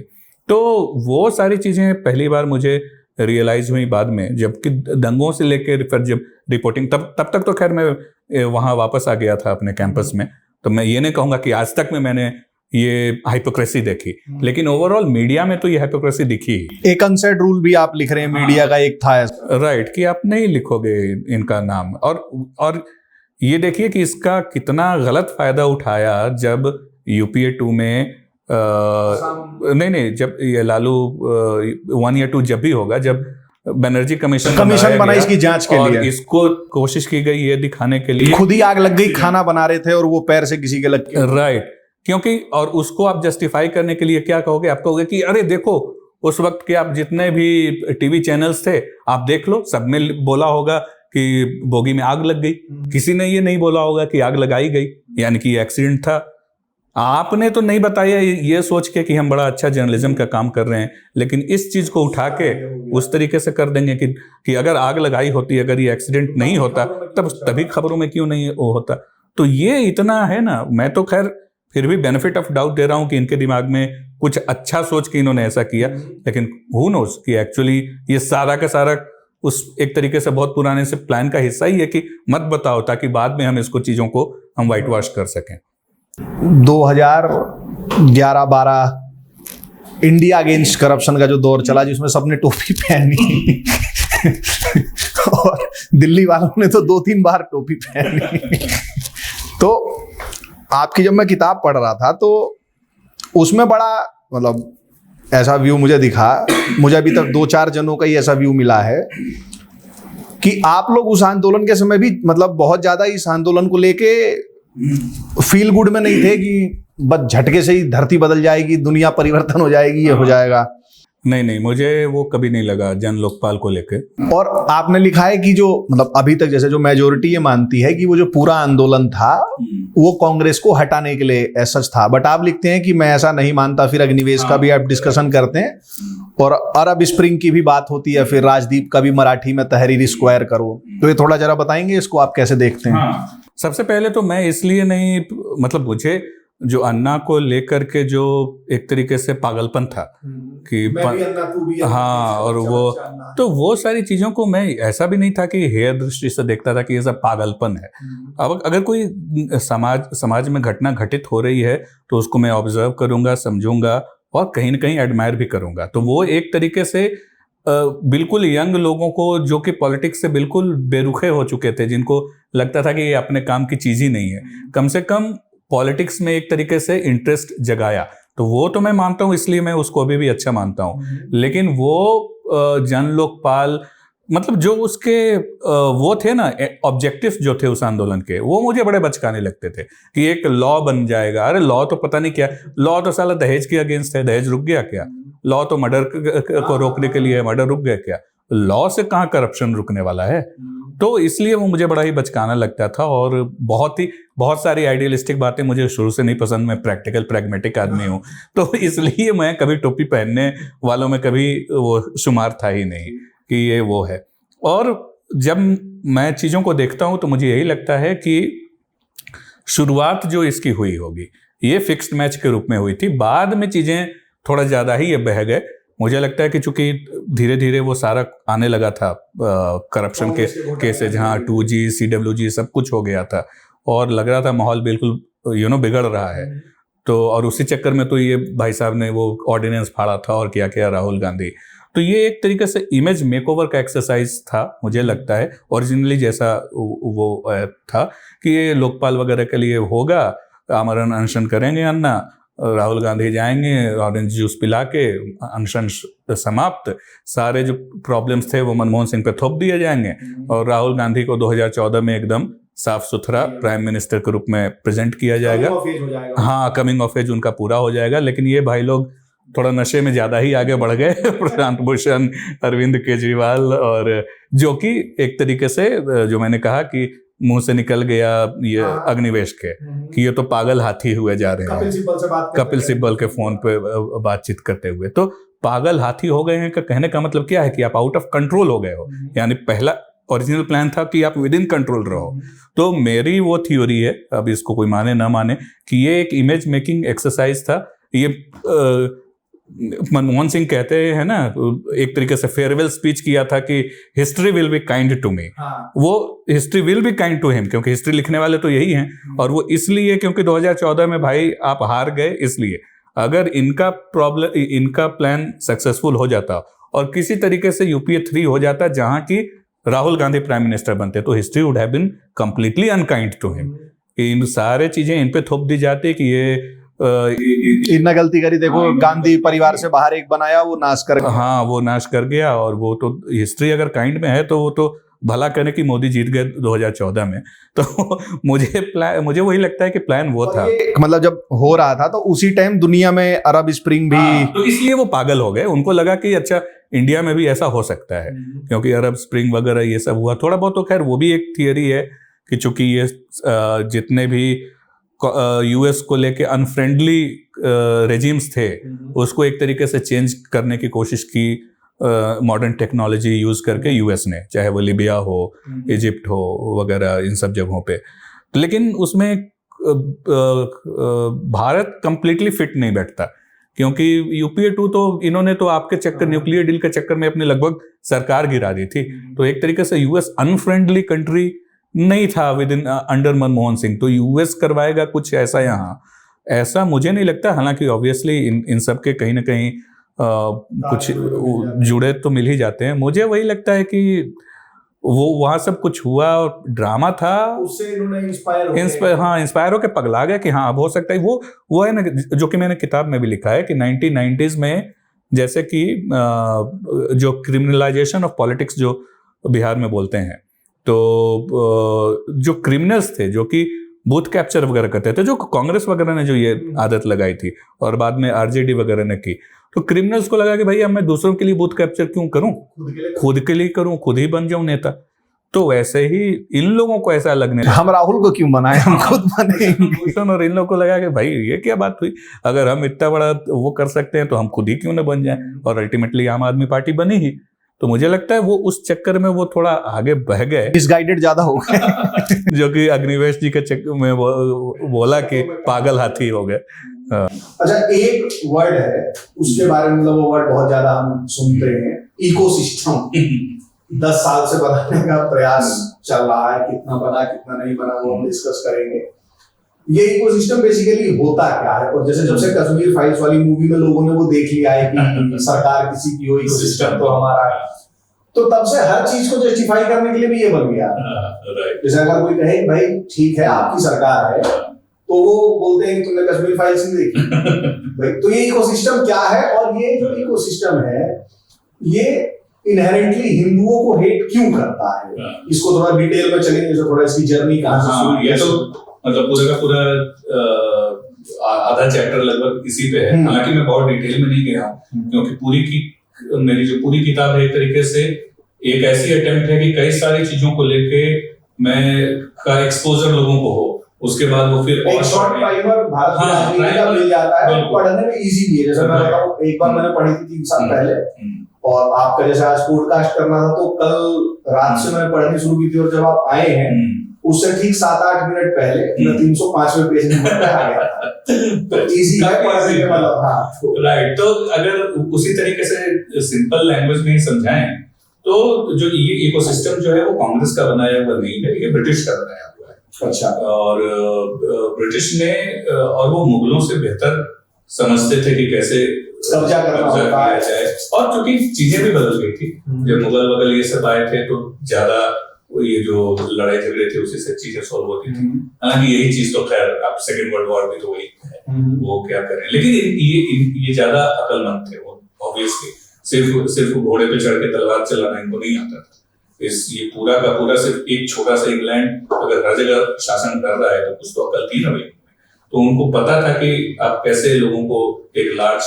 तो वो सारी चीजें पहली बार मुझे रियलाइज हुई बाद में, जबकि दंगों से लेकर फिर जब रिपोर्टिंग, तब तक तो खैर मैं वहां वापस आ गया था अपने कैंपस में। तो मैं ये नहीं कहूंगा कि आज तक में मैंने ये हाइपोक्रेसी देखी, लेकिन ओवरऑल मीडिया में तो ये हाइपोक्रेसी दिखी। एक अनसेड रूल भी आप लिख रहे हैं, मीडिया का एक था राइट, कि आप नहीं लिखोगे इनका नाम। और ये देखिए कि इसका कितना गलत फायदा उठाया जब यूपीए 2 में नहीं, जब ये लालू 1 या 2 जब भी होगा, जब बनर्जी कमीशन बना इसकी जांच के लिए, इसको कोशिश की गई ये दिखाने के लिए खुद ही आग लग गई, खाना बना रहे थे और वो पैर से किसी के लग गया। राइट, क्योंकि और उसको आप जस्टिफाई करने के लिए क्या कहोगे, आप कहोगे कि अरे देखो उस वक्त के आप जितने भी टीवी चैनल्स थे आप देख लो, सब में बोला होगा कि बोगी में आग लग गई, किसी ने ये नहीं बोला होगा कि आग लगाई गई, यानी कि एक्सीडेंट था। आपने तो नहीं बताया ये सोच के कि हम बड़ा अच्छा जर्नलिज्म का काम कर रहे हैं, लेकिन इस चीज को उठा के उस तरीके से कर देंगे कि अगर आग लगाई होती, अगर ये एक्सीडेंट नहीं होता तब तभी खबरों में क्यों नहीं वो होता। तो ये इतना है ना, मैं तो खैर फिर भी बेनिफिट ऑफ डाउट दे रहा हूं कि इनके दिमाग में कुछ अच्छा सोच के इन्होंने ऐसा किया, लेकिन हु नोज कि एक्चुअली ये सारा का सारा उस एक तरीके से बहुत पुराने से प्लान का हिस्सा ही है कि मत बताओ ताकि बाद में हम इसको चीजों को हम वाइट वॉश कर सकें। 2011-12 इंडिया अगेंस्ट करप्शन का जो दौर चला, जिसमें सबने टोपी पहनी और दिल्ली वालों ने तो 2-3 बार टोपी पहनी। तो आपकी जब मैं किताब पढ़ रहा था तो उसमें बड़ा मतलब ऐसा व्यू मुझे दिखा, मुझे अभी तक 2-4 जनों का ही ऐसा व्यू मिला है कि आप लोग उस आंदोलन के समय भी मतलब बहुत ज्यादा इस आंदोलन को लेके फील गुड में नहीं थे कि बस झटके से ही धरती बदल जाएगी, दुनिया परिवर्तन हो जाएगी, ये हो जाएगा। नहीं, मुझे वो कभी नहीं लगा जन लोकपाल को लेके। और आपने लिखा है कि जो मतलब अभी तक जैसे जो मेजोरिटी ये मानती है कि वो जो पूरा आंदोलन था वो कांग्रेस को हटाने के लिए ऐसा था, बट आप लिखते हैं कि मैं ऐसा नहीं मानता। फिर अग्निवेश का भी आप डिस्कशन करते हैं और अरब स्प्रिंग की भी बात होती है, फिर राजदीप का भी मराठी में तहरीर स्क्वायर करो। तो ये थोड़ा जरा बताएंगे इसको, आप कैसे देखते हैं? सबसे पहले तो मैं इसलिए नहीं, मतलब मुझे जो अन्ना को लेकर के जो एक तरीके से पागलपन था कि हाँ, और वो सारी चीजों को मैं ऐसा भी नहीं था कि हेय दृष्टि से देखता था कि ये सब पागलपन है। अब अगर कोई समाज में घटना घटित हो रही है तो उसको मैं ऑब्जर्व करूंगा, समझूंगा और कहीं ना कहीं एडमायर भी करूंगा। तो वो एक तरीके से बिल्कुल यंग लोगों को जो कि पॉलिटिक्स से बिल्कुल बेरुखे हो चुके थे, जिनको लगता था कि ये अपने काम की चीज ही नहीं है, कम से कम पॉलिटिक्स में एक तरीके से इंटरेस्ट जगाया। तो वो तो मैं मानता हूँ, इसलिए मैं उसको अभी भी अच्छा मानता हूँ। लेकिन वो जन लोकपाल मतलब जो उसके वो थे ना ऑब्जेक्टिव्स जो थे उस आंदोलन के, वो मुझे बड़े बचकाने लगते थे कि एक लॉ बन जाएगा। अरे लॉ तो पता नहीं क्या, लॉ तो साला दहेज के अगेंस्ट है, दहेज रुक गया क्या? लॉ तो मर्डर को रोकने के लिए है, मर्डर रुक गया क्या? लॉ से कहाँ करप्शन रुकने वाला है? तो इसलिए वो मुझे बड़ा ही बचकाना लगता था। और बहुत सारी आइडियलिस्टिक बातें मुझे शुरू से नहीं पसंद। मैं प्रैक्टिकल प्रैग्मेटिक आदमी हूँ, तो इसलिए मैं कभी टोपी पहनने वालों में कभी वो शुमार था ही नहीं कि ये वो है। और जब मैं चीज़ों को देखता हूँ तो मुझे यही लगता है कि शुरुआत जो इसकी हुई होगी ये फिक्स्ड मैच के रूप में हुई थी, बाद में चीज़ें थोड़ा ज़्यादा ही ये बह गए। मुझे लगता है कि चूंकि धीरे धीरे वो सारा आने लगा था, करप्शन के केसेज, हाँ 2G CWG सब कुछ हो गया था और लग रहा था माहौल बिल्कुल बिगड़ रहा है। तो और उसी चक्कर में तो ये भाई साहब ने वो ऑर्डिनेंस फाड़ा था और क्या किया राहुल गांधी। तो ये एक तरीके से इमेज मेकओवर का एक्सरसाइज था, मुझे लगता है ओरिजिनली जैसा वो था कि ये लोकपाल वगैरह के लिए होगा, आमरण अनशन करेंगे अन्ना, राहुल गांधी जाएंगे ऑरेंज जूस पिला के, अनशन समाप्त, सारे जो प्रॉब्लम्स थे वो मनमोहन सिंह पे थोप दिए जाएंगे और राहुल गांधी को 2014 में एकदम साफ सुथरा प्राइम मिनिस्टर के रूप में प्रेजेंट किया जाएगा। हाँ, कमिंग ऑफ एज उनका पूरा हो जाएगा। लेकिन ये भाई लोग थोड़ा नशे में ज्यादा ही आगे बढ़ गए प्रशांत भूषण, अरविंद केजरीवाल, और जो कि एक तरीके से जो मैंने कहा कि मुंह से निकल गया ये अग्निवेश के कि ये तो पागल हाथी हुए जा रहे हैं, कपिल सिब्बल के फोन पे बातचीत करते हुए। तो पागल हाथी हो गए हैं का कहने का मतलब क्या है कि आप आउट ऑफ कंट्रोल हो गए हो। यानी पहला ओरिजिनल प्लान था कि आप विद इन कंट्रोल रहो। तो मेरी वो थ्योरी है, अब इसको कोई माने ना माने, कि ये एक इमेज मेकिंग एक्सरसाइज था। ये मनमोहन सिंह कहते हैं ना, एक तरीके से फेयरवेल स्पीच किया था कि history will be kind to me. वो history will be kind to him, क्योंकि हिस्ट्री लिखने वाले तो यही हैं। और वो इसलिए क्योंकि 2014 में भाई आप हार गए, इसलिए अगर इनका प्लान सक्सेसफुल हो जाता और किसी तरीके से यूपीए 3 हो जाता जहां की राहुल गांधी प्राइम मिनिस्टर बनते, तो history would have been completely unkind to him. इन सारे चीजें इन पे थोप दी जाती कि ये इतना गलती करी, देखो गांधी परिवार से बाहर एक बनाया, वो नाश कर गया। हाँ, वो नाश कर गया। और वो तो हिस्ट्री अगर काइंड में है तो वो तो भला करने की मोदी जीत गए 2014 में। तो मुझे वही लगता है कि प्लान वो था। मतलब जब हो रहा था तो उसी टाइम दुनिया में अरब स्प्रिंग भी, तो इसलिए वो पागल हो गए। उनको लगा कि अच्छा इंडिया में भी ऐसा हो सकता है, क्योंकि अरब स्प्रिंग वगैरह ये सब हुआ थोड़ा बहुत। तो खैर वो भी एक थियरी है कि चूंकि ये जितने भी यूएस को लेके अनफ्रेंडली रेजिम्स थे उसको एक तरीके से चेंज करने की कोशिश की मॉडर्न टेक्नोलॉजी यूज करके यूएस ने, चाहे वो लीबिया हो, इजिप्ट हो वगैरह, इन सब जगहों पे। लेकिन उसमें भारत कंप्लीटली फिट नहीं बैठता, क्योंकि यूपीए 2 तो इन्होंने तो आपके चक्कर, न्यूक्लियर डील के चक्कर में अपनी लगभग सरकार गिरा दी थी। तो एक तरीके से यूएस अनफ्रेंडली कंट्री नहीं था with in under Manmohan Singh. तो यूएस करवाएगा कुछ ऐसा यहाँ, ऐसा मुझे नहीं लगता। हालांकि ऑब्वियसली इन सब के कहीं ना कहीं कुछ जुड़े तो मिल ही जाते हैं। मुझे वही लगता है कि वो वहाँ सब कुछ हुआ और ड्रामा था, उससे इन्होंने इंस्पायर होके पगला गया कि हाँ अब हो सकता है। वो है ना, जो कि मैंने किताब में भी लिखा है कि 1990s में जैसे कि जो क्रिमिनलाइजेशन ऑफ पॉलिटिक्स जो बिहार में बोलते हैं, तो जो क्रिमिनल्स थे जो कि बूथ कैप्चर वगैरह करते थे, जो कांग्रेस वगैरह ने जो ये आदत लगाई थी और बाद में आरजेडी वगैरह ने की, तो क्रिमिनल्स को लगा कि भाई अब मैं दूसरों के लिए बूथ कैप्चर क्यों करूं, खुद के लिए करूं, खुद ही बन जाऊं नेता। तो वैसे ही इन लोगों को ऐसा लगने लगा, हम राहुल को क्यों बनाए, हम खुद बने। और इन लोगों को लगा कि भाई ये क्या बात हुई, अगर हम इतना बड़ा वो कर सकते हैं तो हम खुद ही क्यों ना बन जाएं। और अल्टीमेटली आम आदमी पार्टी बनी ही। तो मुझे लगता है वो उस चक्कर में वो थोड़ा आगे बह गए, मिसगाइडेड ज्यादा हो गए। जो कि अग्निवेश जी के चक्कर में बोला कि पागल हाथी हो गए। अच्छा, एक वर्ड है उसके बारे में, मतलब वो वर्ड बहुत ज्यादा हम सुनते हैं, इकोसिस्टम। 10 साल से बनाने का प्रयास चल रहा है, कितना बना कितना नहीं बना वो हम डिस्कस करेंगे। ये इकोसिस्टम बेसिकली होता क्या है? और जैसे जब से कश्मीर फाइल्स वाली मूवी में लोगों ने वो देख लिया है कि सरकार किसी की हो, इकोसिस्टम तो हमारा है, तो तब से हर चीज को जस्टिफाई करने के लिए भी ये बन गया। जैसे अगर कोई कहे भाई ठीक है आपकी सरकार है, तो वो बोलते हैं कि तुमने कश्मीर फाइल्स नहीं देखी। भाई तो ये इकोसिस्टम क्या है? और ये जो इकोसिस्टम है ये इनहेरेंटली हिंदुओं को हेट क्यों करता है? इसको थोड़ा डिटेल में चलेंगे, थोड़ा इसकी जर्नी कहां से शुरू हुई है। तो मतलब पूरा का पूरा आधा चैप्टर लगभग इसी पे है। हालांकि मैं बहुत डिटेल में नहीं गया क्योंकि मेरी जो पूरी किताब है एक तरीके से एक ऐसी अटेम्प्ट है कि कई सारी चीजों को लेके मैं का एक्सपोजर लोगों को हो, उसके बाद वो फिर एक शॉर्ट प्राइमर भारत की राजनीति का मिल जाता है, पढ़ने में इजी भी है। जैसे मैं बताऊं, एक बार मैंने पढ़ी थी 3 साल पहले, और आपका जैसे आज पॉडकास्ट करना था तो कल रात से मैंने पढ़नी शुरू की थी, और जब आप आए हैं उससे ठीक 7-8 मिनट पहले मैं 305वें पेज में आ गया। तो इजी है पढ़ने के, मतलब हाँ राइट। तो अगर उसी तरीके से सिंपल लैंग्वेज में ही समझाएं तो जो ये इकोसिस्टम जो है वो कांग्रेस का बनाया हुआ नहीं है, ये ब्रिटिश का बनाया हुआ है। अच्छा। और ब्रिटिश ने और वो मुगलों से बेहतर समझते थे कि कैसे कब्जा किया जाए, और चूंकि चीजें भी बदल गई थी जब मुगल वगल ये सब आए थे तो ज्यादा ये जो लड़ाई झगड़े थे उसी से चीजें सॉल्व होती थी। हालांकि यही चीज तो खैर आप सेकेंड वर्ल्ड वॉर भी तो वही है, वो क्या करें, लेकिन ये ज्यादा अकलमंद थे वो ऑब्वियसली। सिर्फ घोड़े पे चढ़ के तलवार चलाना इनको नहीं आता था। ये पूरा का पूरा सिर्फ एक छोटा सा इंग्लैंड अगर हर जगह शासन कर रहा है तो कुछ तो अकल थी ना भाई। तो उनको पता था कि आप कैसे लोगों को एक लार्ज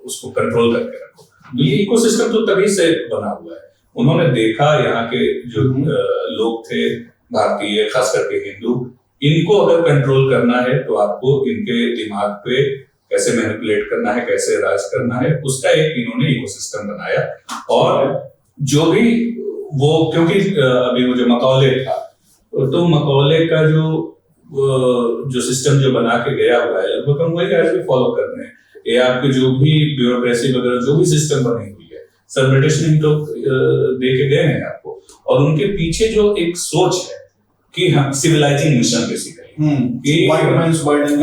उसको कंट्रोल करके रखो। तो ये इकोसिस्टम तो तभी से बना हुआ है। उन्होंने देखा यहाँ के जो लोग थे भारतीय, खास करके हिंदू, इनको अगर कंट्रोल करना है तो आपको इनके दिमाग पे कैसे मैनिपुलेट करना है, कैसे राज करना है, उसका एक इन्होंने इकोसिस्टम बनाया। और जो भी वो, क्योंकि अभी वो जो मकौले था, तो मकौले का जो सिस्टम जो बना के गया हुआ है लगभग हम वही आज भी फॉलो कर रहे हैं। ये आपके जो भी ब्यूरोक्रेसी वगैरह जो भी सिस्टम बनी हुई है सब ब्रिटिश ने तो दे के गए हैं आपको। और उनके पीछे जो एक सोच है कि हम सिविलाइजिंग मिशन बेसिकली,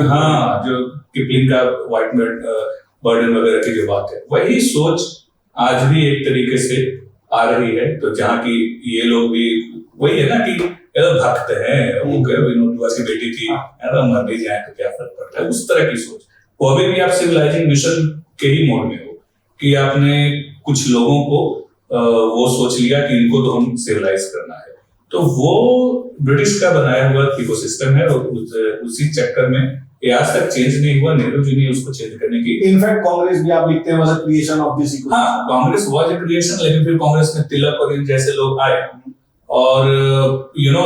हाँ, जो किपलिंग का व्हाइट बर्डन वगैरह की जो बात है, वही सोच आज भी एक तरीके से आ रही है। तो जहाँ की ये लोग भी वही है ना कि भक्त है, वो विनोद की बेटी थी, मर भी जाए तो क्या फर्क पड़ता है, उस तरह की सोच। वो अभी भी आप सिविलाइजिंग मिशन के ही मोड में हो कि आपने कुछ लोगों को वो सोच लिया कि इनको तो हम सिविलाइज करना है। तो वो ब्रिटिश का बनाया हुआ इकोसिस्टम है, और उसी चक्कर में ये आज तक चेंज नहीं हुआ। नेहरू जी ने उसको चेंज करने की, इनफैक्ट कांग्रेस भी आप लिखते हैं was a creation of this ecosystem. हाँ, कांग्रेस वाज अ क्रिएशन, लेकिन फिर कांग्रेस में तिलक और इन जैसे लोग आए। और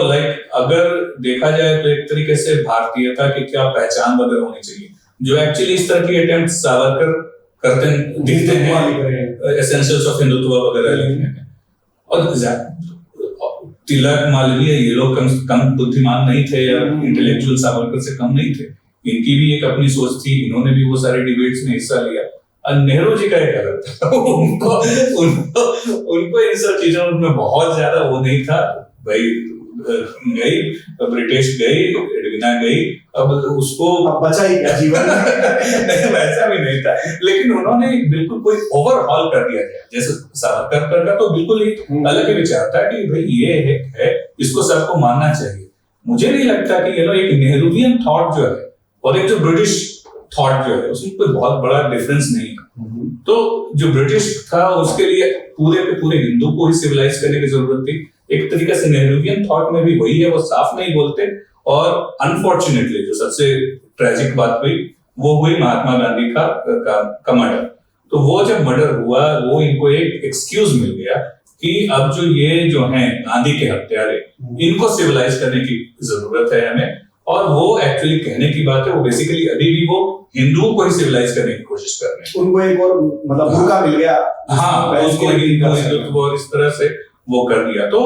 लाइक अगर देखा जाए तो एक तरीके से भारतीयता की क्या पहचान वगैरह होनी चाहिए, जो एक्चुअली इस तरह की अटेम्प्ट सावरकर करते दिखते हैं, एसेंशियल्स ऑफ हिंदुत्व वगैरह लिखने में। और तिलक, मालवीय, ये लोग कम बुद्धिमान नहीं थे या इंटेलेक्चुअल सावरकर से कम नहीं थे। इनकी भी एक अपनी सोच थी, इन्होंने भी वो सारे डिबेट्स में हिस्सा लिया। और नेहरू जी का एक अलग था, उनको इन सब चीजों में बहुत ज्यादा वो नहीं था। भाई गई, ब्रिटिश गई, एडविना गई, अब उसको बचा ही क्या जीवन नहीं, वैसा भी नहीं था। लेकिन उन्होंने बिल्कुल कोई ओवरहॉल कर दिया गया। जैसे सावरकर का तो बिल्कुल ही अलग ही विचार था कि भाई ये है, इसको सबको मानना चाहिए। मुझे नहीं लगता कि एक नेहरूवियन थॉट जो है और एक जो ब्रिटिश थॉट जो है उसमें कोई बहुत बड़ा डिफरेंस नहीं है। तो जो ब्रिटिश था उसके लिए पूरे के पूरे हिंदू को ही सिविलाइज करने की जरूरत थी। एक तरीके से नेहरूवियन थॉट में भी वही है, वो साफ नहीं बोलते। और अनफॉर्चुनेटली जो सबसे ट्रेजिक बात हुई वो हुई महात्मा गांधी का मर्डर। तो वो जब मर्डर हुआ, वो इनको एक एक्सक्यूज मिल गया कि अब जो हैं गांधी के हत्यारे, इनको सिविलाइज करने की जरूरत है हमें। और वो एक्चुअली कहने की बात है, वो बेसिकली अभी भी वो हिंदुओं को ही सिविलाइज करने की कोशिश कर रहे हैं। उनको एक और मतलब मौका मिल गया, हाँ, उसको हिंदुत्व और इस तरह से वो कर दिया। तो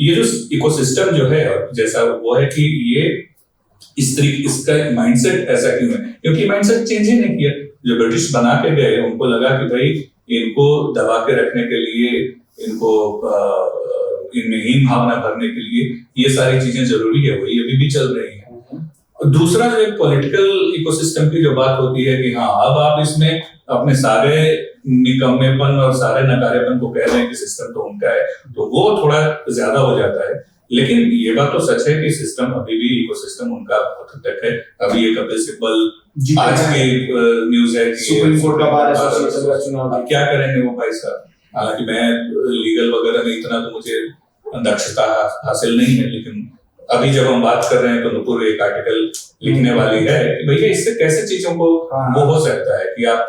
ये जो इकोसिस्टम जो है जैसा वो है कि ये इस तरीके, इसका माइंडसेट ऐसा क्यों है, क्योंकि माइंडसेट चेंज ही नहीं किया। जो ब्रिटिश बना के गए उनको लगा कि भाई इनको दबा के रखने के लिए, इनको इनमें हीन भावना भरने के लिए ये सारी चीजें जरूरी है, वही अभी भी चल रही है। और दूसरा जो एक पॉलिटिकल इकोसिस्टम की जो बात होती है कि हाँ, अब आप इसमें अपने सारे निकम्मेपन और सारे नकारेपन को कह रहे हैं कि सिस्टम तो उनका है, तो वो थोड़ा ज्यादा हो जाता है। लेकिन ये बात तो सच है कि सिस्टम अभी भी, इकोसिस्टम उनका बहुत हद तक है। अभी ये कपिल सिब्बल आज की न्यूज है कि सुप्रीम कोर्ट का बार एसोसिएशन का चुनाव, क्या करेंगे वो भाई साहब। हालांकि मैं लीगल वगैरह में इतना तो मुझे दक्षता हासिल नहीं है, लेकिन अभी जब हम बात कर रहे हैं तो नुपुर एक आर्टिकल लिखने वाली है कि भैया इससे कैसे चीजों को वो हो सकता है कि आप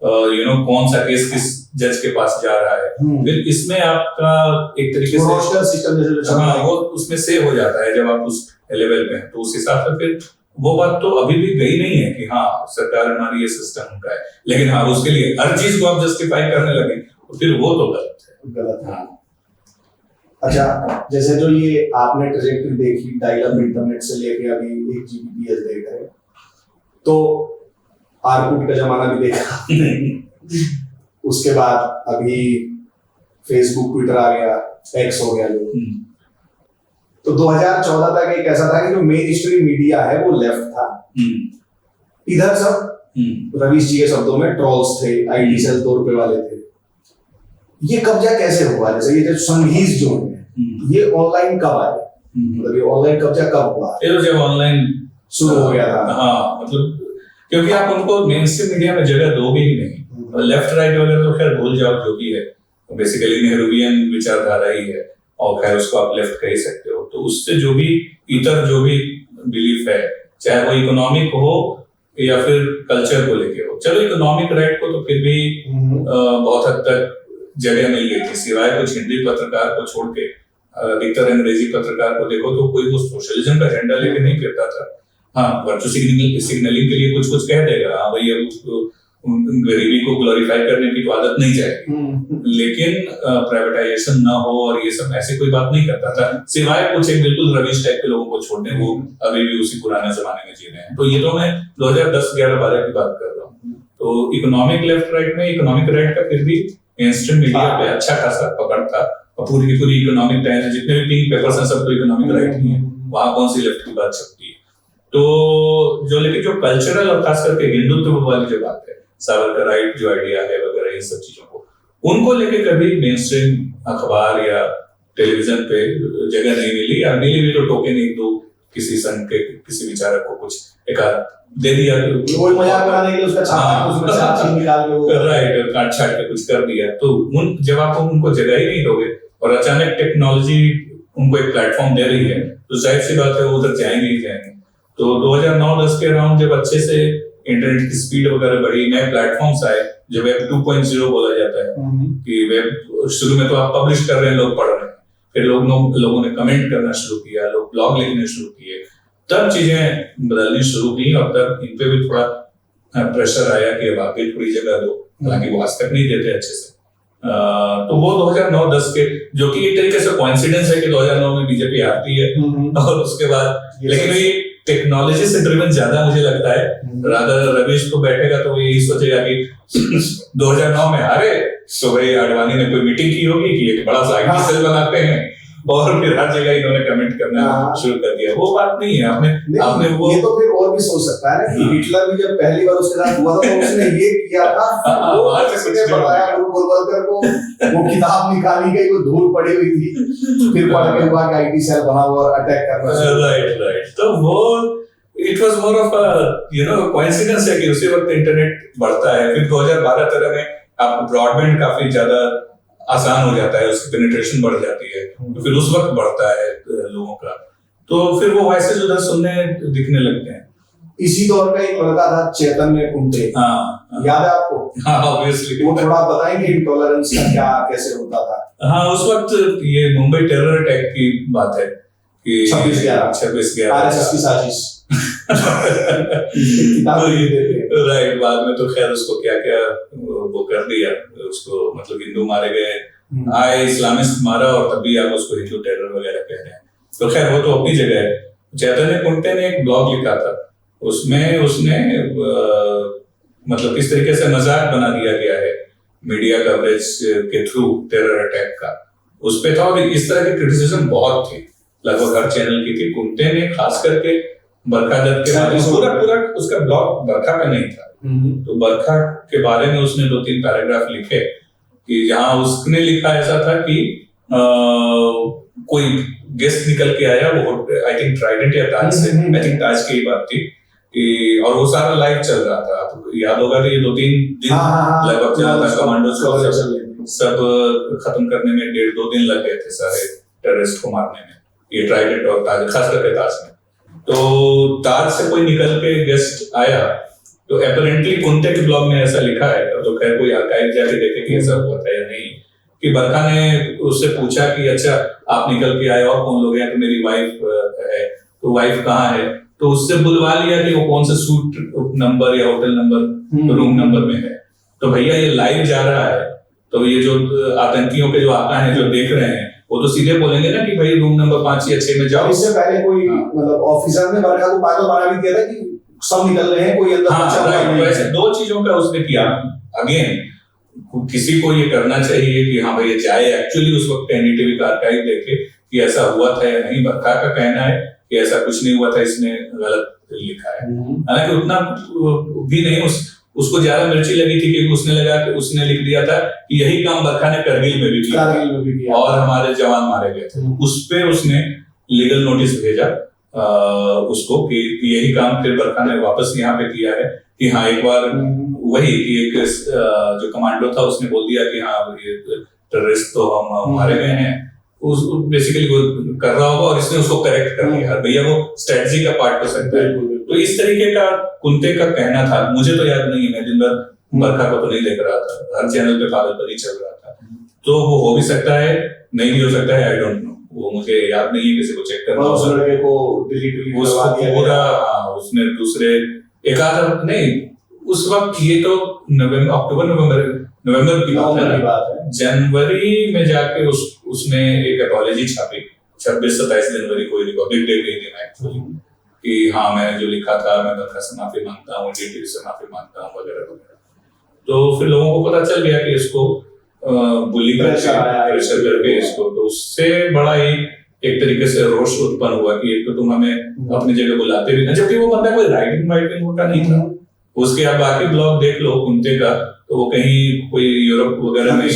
कौन सा केस किस जज के पास जा रहा है, फिर इसमें आपका एक तरीके से सिस्टम वो उसमें सेव हो जाता है जब आप उस लेवल पे हैं। तो उस हिसाब से फिर वो बात तो अभी भी गई नहीं है कि हाँ सरकार हमारी ये सिस्टम उनका है, लेकिन हाँ उसके लिए हर चीज को आप जस्टिफाई करने लगे तो फिर वो तो गलत है। अच्छा, जैसे जो ये आपने ट्रेजेक्टरी देखी डायल-अप इंटरनेट से लेके अभी 1 Gbps देख रहे हैं, तो आरकूट का जमाना भी देखा उसके बाद अभी फेसबुक ट्विटर आ गया, एक्स हो गया लोग। तो 2014 तक एक ऐसा था कि जो मेन स्ट्रीम मीडिया है वो लेफ्ट था, इधर सब रवीश जी के शब्दों में ट्रोल्स थे, आईटी सेल 2 रुपए वाले थे। ये कब्जा कैसे हुआ? जैसे ये जो संघीज जो है ये ऑनलाइन कब आए? मतलब ये ऑनलाइन कब्जा कब हुआ? ये तो जब ऑनलाइन शुरू हो गया था। हाँ, मतलब क्योंकि आप उनको मेन स्ट्रीम मीडिया में जगह दोगे ही नहीं। लेफ्ट राइट वगैरह तो खैर भूल जाओ, जो भी है बेसिकली नेहरूवियन विचारधारा ही है, और खैर उसको आप लेफ्ट कह ही सकते हो। तो उससे जो भी इतर जो भी बिलीफ है, चाहे वो इकोनॉमिक हो या फिर कल्चर को लेके हो, चलो इकोनॉमिक राइट को तो फिर भी बहुत हद तक जगह मिल गई थी, सिवाय कुछ हिंदी पत्रकार को छोड़ के अधिकतर अंग्रेजी पत्रकार को देखो तो कोई वो सोशलिज्म का एजेंडा लेके नहीं फिरता था। हाँ, वर्चू सिग्नलिंग के लिए कुछ कुछ कह देगा, हाँ भाई अब गरीबी को ग्लोरीफाई करने की तो आदत नहीं जाएगी, लेकिन प्राइवेटाइजेशन ना हो और ये सब ऐसे कोई बात नहीं करता था, सिवाय कुछ एक बिल्कुल रविश टाइप के लोगों को छोड़ने, वो अभी भी उसी पुराने जमाने में जी रहे हैं। तो ये तो मैं 2010, 11, 12 की बात कर रहा हूँ। तो इकोनॉमिक लेफ्ट राइट में इकोनॉमिक राइट का फिर भी मेन स्ट्रीम मीडिया पे अच्छा खासा पकड़ था, और पूरी की पूरी इकोनॉमिक टाइम्स जितने भी पिंक पेपर्स हैं सब तो इकोनॉमिक राइट ही है, वहां कौन सी लेफ्ट की बात छपती है। तो जो लेकिन जो कल्चरल और खास करके हिंदुत्व वाली जो बात है, सावरकर राइट जो आइडिया है वगैरह, इन सब चीजों को उनको लेके कभी मेन स्ट्रीम अखबार या टेलीविजन पे जगह नहीं मिली, या मिली भी तो टोकन एक दो किसी संघ के किसी विचारक को कुछ एक दे दिया, कोई मजाक बनाने के लिए उसका छाप उसमें चार चीज निकाल के वो राइट काट छाट के कुछ कर दिया। तो उन जब आप उनको जगह ही नहीं दोगे और अचानक टेक्नोलॉजी उनको एक प्लेटफॉर्म दे रही है, तो जाहिर सी बात है वो उधर जाएंगे ही जाएंगे। तो 2009-10 के अराउंड जब अच्छे से इंटरनेट की स्पीड वगैरह बढ़ी, नए प्लेटफॉर्म्स आए, जो वेब 2.0 बोला जाता है कि वेब शुरू में तो आप पब्लिश कर रहे हैं, लोग पढ़ रहे हैं, फिर लोगों ने कमेंट करना शुरू किया, लोग ब्लॉग लिखने शुरू किए, तब चीजें बदलनी शुरू हुई और तब इन पे भी थोड़ा प्रेशर आया कि अब आप भी थोड़ी जगह दो, हालांकि वो आज तक नहीं देते अच्छे से। तो वो 2009-10 के, जो कि एक तरीके से कोइंसिडेंस है कि 2009 में बीजेपी आती है और उसके बाद, लेकिन ये टेक्नोलॉजी से ड्रिवन ज्यादा मुझे लगता है। रादर रवीश तो बैठेगा तो यही सोचेगा कि 2009 में हारे तो भाई आडवाणी ने कोई मीटिंग की होगी कि एक बड़ा सा आईटी सेल बनाते हैं, और फिर हर जगह इन्होंने कमेंट करना शुरू कर दिया। वो बात नहीं है, आपने वो ये तो फिर और भी सोच सकता है ना कि हिटलर भी जब पहली बार उसके साथ हुआ था तो उसने ये किया था, वो किसी ने बताया गोलवलकर को, वो किताब निकाली गई, वो धूल पड़ी हुई थी, फिर पढ़ के हुआ कि आईटी सेल बना हुआ और अटैक करना। राइट। तो वो it was more of a coincidence है कि उसी वक्त इंटरनेट बढ़ता है, फिर 2012-13 में आपको ब्रॉडबैंड काफी ज्यादा आसान हो जाता है, उसकी पेनिट्रेशन बढ़ जाती है, तो फिर उस वक्त बढ़ता है लोगों का, तो फिर वो वॉइसेस उधर सुनने दिखने लगते हैं। इसी दौर का एक लड़का था चैतन्य कुंटे, याद है आपको? हाँ, ऑब्वियसली। वो थोड़ा बताएंगे इंटॉलरेंस का क्या कैसे होता था? हाँ, उस वक्त ये मुंबई टेरर अटैक की बात है कि 26/11 आरएसएस की साजिश राइट। बाद में तो खैर उसको क्या क्या वो कर दिया, उसको मतलब हिंदू मारे गए, आए इस्लामिस्ट मारा, और तभी आप उसको हिंदू टेरर वगैरह कह रहे हैं। तो खैर वो तो अपनी जगह है। चैतन्य कुंटे ने एक ब्लॉग लिखा था, उसमें उसने मतलब किस तरीके से मजाक बना दिया गया है मीडिया कवरेज के थ्रू टेरर अटैक का, उस पे था। और इस तरह की क्रिटिसिज्म बहुत थी, लगभग हर चैनल की थी। कुंटे ने खास करके बरखा दत्त के बारे में पूरा उसका ब्लॉग बरखा पे नहीं था, तो बरखा के बारे में उसने 2-3 पैराग्राफ लिखे कि जहां उसने लिखा ऐसा था कि कोई गेस्ट निकल के आया, वो आई थिंक ट्राइडेंट या ताज से, आई थिंक ताज की ही बात थी कि, और वो सारा लाइव चल रहा था। आपको याद होगा कि ये 2-3 दिन लगभग चला था, कमांडोज को सब खत्म करने में 1.5-2 दिन लग गए थे सारे टेररिस्ट को मारने में। ये ट्राइडेंट और ताज, खास करके ताज में। तो ताज से कोई निकल के गेस्ट आया तो अपेरेंटली कुंते के ब्लॉग में ऐसा लिखा है, तो खैर कोई आर्काइव जाके देखे कि ऐसा हुआ था या नहीं, कि बरखा ने उससे पूछा कि अच्छा आप निकल के आए और कौन लोग हैं, तो मेरी वाइफ है, तो वाइफ कहाँ है, तो उससे बुलवा लिया कि वो कौन सा सूट नंबर या होटल नंबर रूम नंबर में है। तो भैया ये लाइव जा रहा है, तो ये जो आतंकियों के जो आका हैं जो देख रहे हैं वो तो सीधे बोलेंगे ना कि भाई रूम नंबर 5 या 6 में जाओ। इससे पहले कोई मतलब ऑफिसर ने बरखा को पागल बना भी दिया था कि सब निकल रहे हैं, कोई अंदर बचा हुआ नहीं है। वैसे दो चीजों का उसने किया। अगेन किसी को ये करना चाहिए कि हाँ भाई जाए एक्चुअली उस वक्त एनडीटीवी का आर्काइव देखे कि ऐसा हुआ था या नहीं। बरखा का कहना है कि ऐसा कुछ नहीं हुआ था, इसने गलत लिखा है। हालांकि उतना भी नहीं, उसको ज्यादा मिर्ची लगी थी क्योंकि उसने लगा कि उसने लिख दिया था कि यही काम बरखा ने करगिल में भी किया और हमारे जवान मारे गए थे। उस पे उसने लीगल नोटिस भेजा उसको कि यही काम फिर बरखा ने वापस यहाँ पे किया है कि हाँ एक बार वही कि एक जो कमांडो था उसने बोल दिया कि हाँ ये टेररिस्ट तो हम मारे गए हैं, उस बेसिकली वो कर रहा होगा और इसने उसको करेक्ट कर दिया। भैया वो स्ट्रेटजी का पार्ट हो सकता है। तो इस तरीके का कुंते का कहना था, मुझे तो याद नहीं है, मैं दिन भर बरखा को तो नहीं देख रहा था, हर चैनल पे पागल पर ही चल रहा था। तो वो हो भी सकता है, नहीं भी हो सकता है, आई डोंट नो, वो मुझे याद नहीं है, किसी को चेक करना उस लड़के को डिलीट उसको पूरा उसने दूसरे एक आध नहीं, उस वक्त ये तो नवंबर की बात है। जनवरी में जाके उसने एक अपॉलॉजी छापी 26-27 जनवरी को, रिपब्लिक डे के दिन एक्चुअली, कि हाँ मैं जो लिखा था मैं बरखा से माफी मांगता हूँ, डीटीवी से माफी मांगता हूँ वगैरह वगैरह। तो फिर लोगों को पता चल गया कि इसको बुली प्रेशर करके इसको, तो उससे बड़ा ही एक तरीके से रोष उत्पन्न हुआ कि एक तो तुम हमें अपनी जगह बुलाते भी नहीं, जबकि वो बंदा कोई राइटिंग का नहीं था। उसके आप बाकी ब्लॉग देख लो कुंते का, तो वो कहीं कोई यूरोप वगैरह में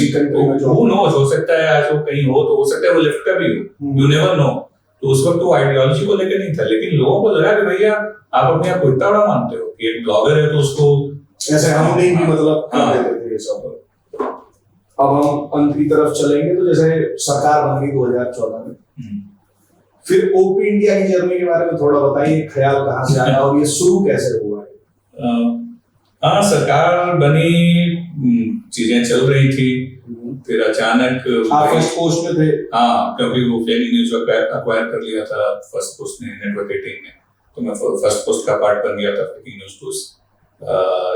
वो नोज हो सकता है, आज वो कहीं हो तो हो सकता है वो लेफ्ट का भी हो, यू नेवर नो। तो उस वक्त वो आइडियोलॉजी को लेकर नहीं था, लेकिन लोगों को लगा कि भैया आप अपने आप को इतना बड़ा मानते हो कि एक ब्लॉगर है तो उसको ऐसे हम नहीं भी मतलब कर देते थे सब। अब हम अंत की तरफ चलेंगे, तो जैसे सरकार बन गई 2014 में, फिर ओपी इंडिया की जर्नी के बारे में थोड़ा बताइए, ख्याल कहाँ से आया और ये शुरू कैसे हुआ है? हाँ सरकार बनी, चीजें चल रही थी, फिर अचानक आप फर्स्ट पोस्ट में थे। हाँ, क्योंकि वो फ्लेनी न्यूज अक्वायर कर लिया था फर्स्ट पोस्ट ने, नेटवर्क 18 ने, तो मैं फर्स्ट पोस्ट का पार्ट बन गया था फ्लेनी न्यूज को,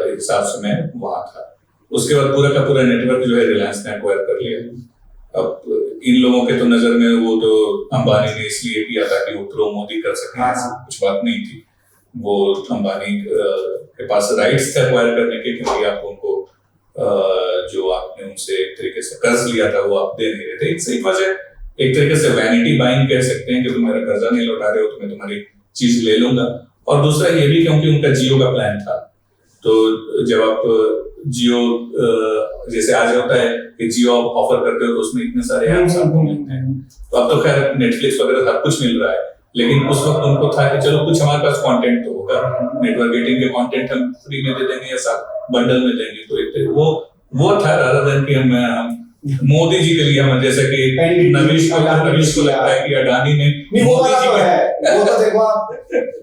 एक हिसाब से मैं वहां था। उसके बाद पूरा का पूरा नेटवर्क जो है रिलायंस ने अक्वायर कर लिया। अब इन लोगों के तो नजर में वो तो अंबानी ने इसलिए किया था कि वो प्रो मोदी कर सके, कुछ बात नहीं थी। वो अंबानी के पास राइट्स थे अक्वायर करने के, क्योंकि आप उनको जो आपने उनसे एक तरीके से कर्ज लिया था वो आप दे नहीं रहे थे। इट वाज एक तरीके से वैनिटी बाइंग कह सकते हैं कि तुम मेरा कर्जा नहीं लौटा रहे हो तो मैं तुम्हारी चीज ले लूंगा। और दूसरा ये भी क्योंकि उनका जियो का प्लान था, तो जब आप जियो जैसे आज होता है कि जियो आप ऑफर करते हो तो उसमें इतने सारे ऐप्स आपको मिलते हैं, तो अब तो खैर नेटफ्लिक्स वगैरह सब कुछ मिल रहा है, लेकिन उस वक्त उनको था कि चलो कुछ हमारे पास कंटेंट तो होगा, नेटवर्क 18 के कंटेंट हम फ्री में दे देंगे या साथ बंडल में देंगे। तो एक वो था रादर देन कि हम मोदी जी के लिए, हम जैसे कि नवीश को लगता है कि अडानी ने मोदी जी का वो तो देखो आप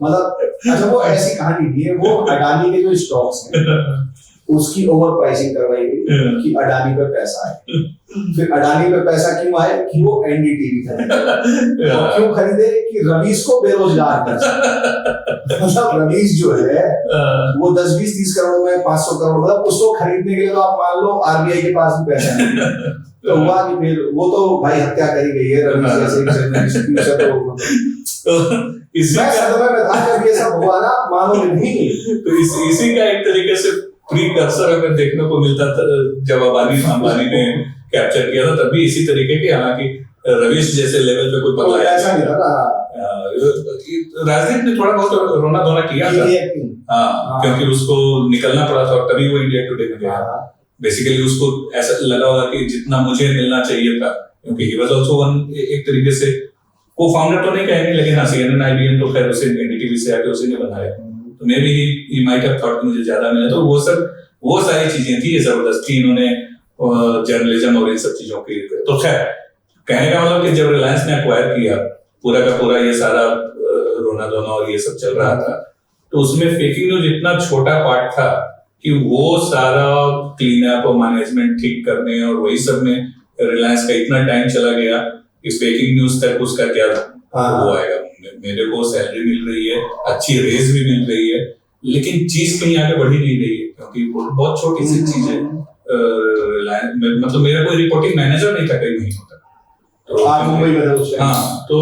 मतलब अच्छा वो ऐसी कहानी नहीं है, वो अडानी के जो स्टॉक्स हैं उसकी ओवर प्राइसिंग करवाई गई कि अडानी पे पैसा है। फिर अडानी पे पैसा क्यों आए कि वो एनडीटीवी खरीदे, और क्यों खरीदे कि रवीश को बेरोजगार कर सके। मतलब रवीश जो है वो 10-20-30 करोड़ में 500 करोड़, मतलब उसको खरीदने के लिए तो आप मान लो आरबीआई के पास भी पैसा नहीं है। तो हुआ कि फिर वो तो भाई हत्या करी गई है रवीश जैसे तो मैं सदमे में था जब ये सब हुआ ना, मानो नहीं। तो इसी का एक तरीके से प्रीकर्सर हमें देखने को मिलता था जब अंबानी ने कैप्चर किया था, तब भी इसी तरीके के, हालांकि रवीश जैसे लेवल पे कोई पकड़ा ऐसा नहीं था। राजदीप ने थोड़ा बहुत रोना धोना किया था, हाँ, क्योंकि उसको निकलना पड़ा था और तभी वो इंडिया टुडे में गया। बेसिकली उसको ऐसा लगा होगा कि जितना मुझे मिलना चाहिए था, क्योंकि ही वाज आल्सो वन, एक तरीके से को फाउंडर तो नहीं कहेंगे, लेकिन हाँ CNN IBN तो खैर उसे एनडीटीवी से आके उसी ने बनाया, तो may be he might have thought कि मुझे ज्यादा मिला। तो वो सारी चीजें थी, ये जबरदस्ती इन्होंने जर्नलिज्म और इन सब चीजों की। तो खैर कहने का मतलब कि जब रिलायंस ने अक्वायर किया पूरा का पूरा ये सारा रोना धोना और ये सब चल रहा था, तो उसमें फेकिंग न्यूज इतना छोटा पार्ट था कि वो सारा क्लीन अप और मैनेजमेंट ठीक करने और वही सब में रिलायंस का इतना टाइम चला गया कि फेकिंग न्यूज तक उसका क्या वो आएगा। मेरे को सैलरी मिल रही है, अच्छी रेज भी मिल रही है, लेकिन चीज कहीं आगे बढ़ी नहीं रही है, क्योंकि बहुत छोटी सी चीज है। मतलब मेरा कोई रिपोर्टिंग मैनेजर नहीं था कई महीनों तक, तो हाँ, तो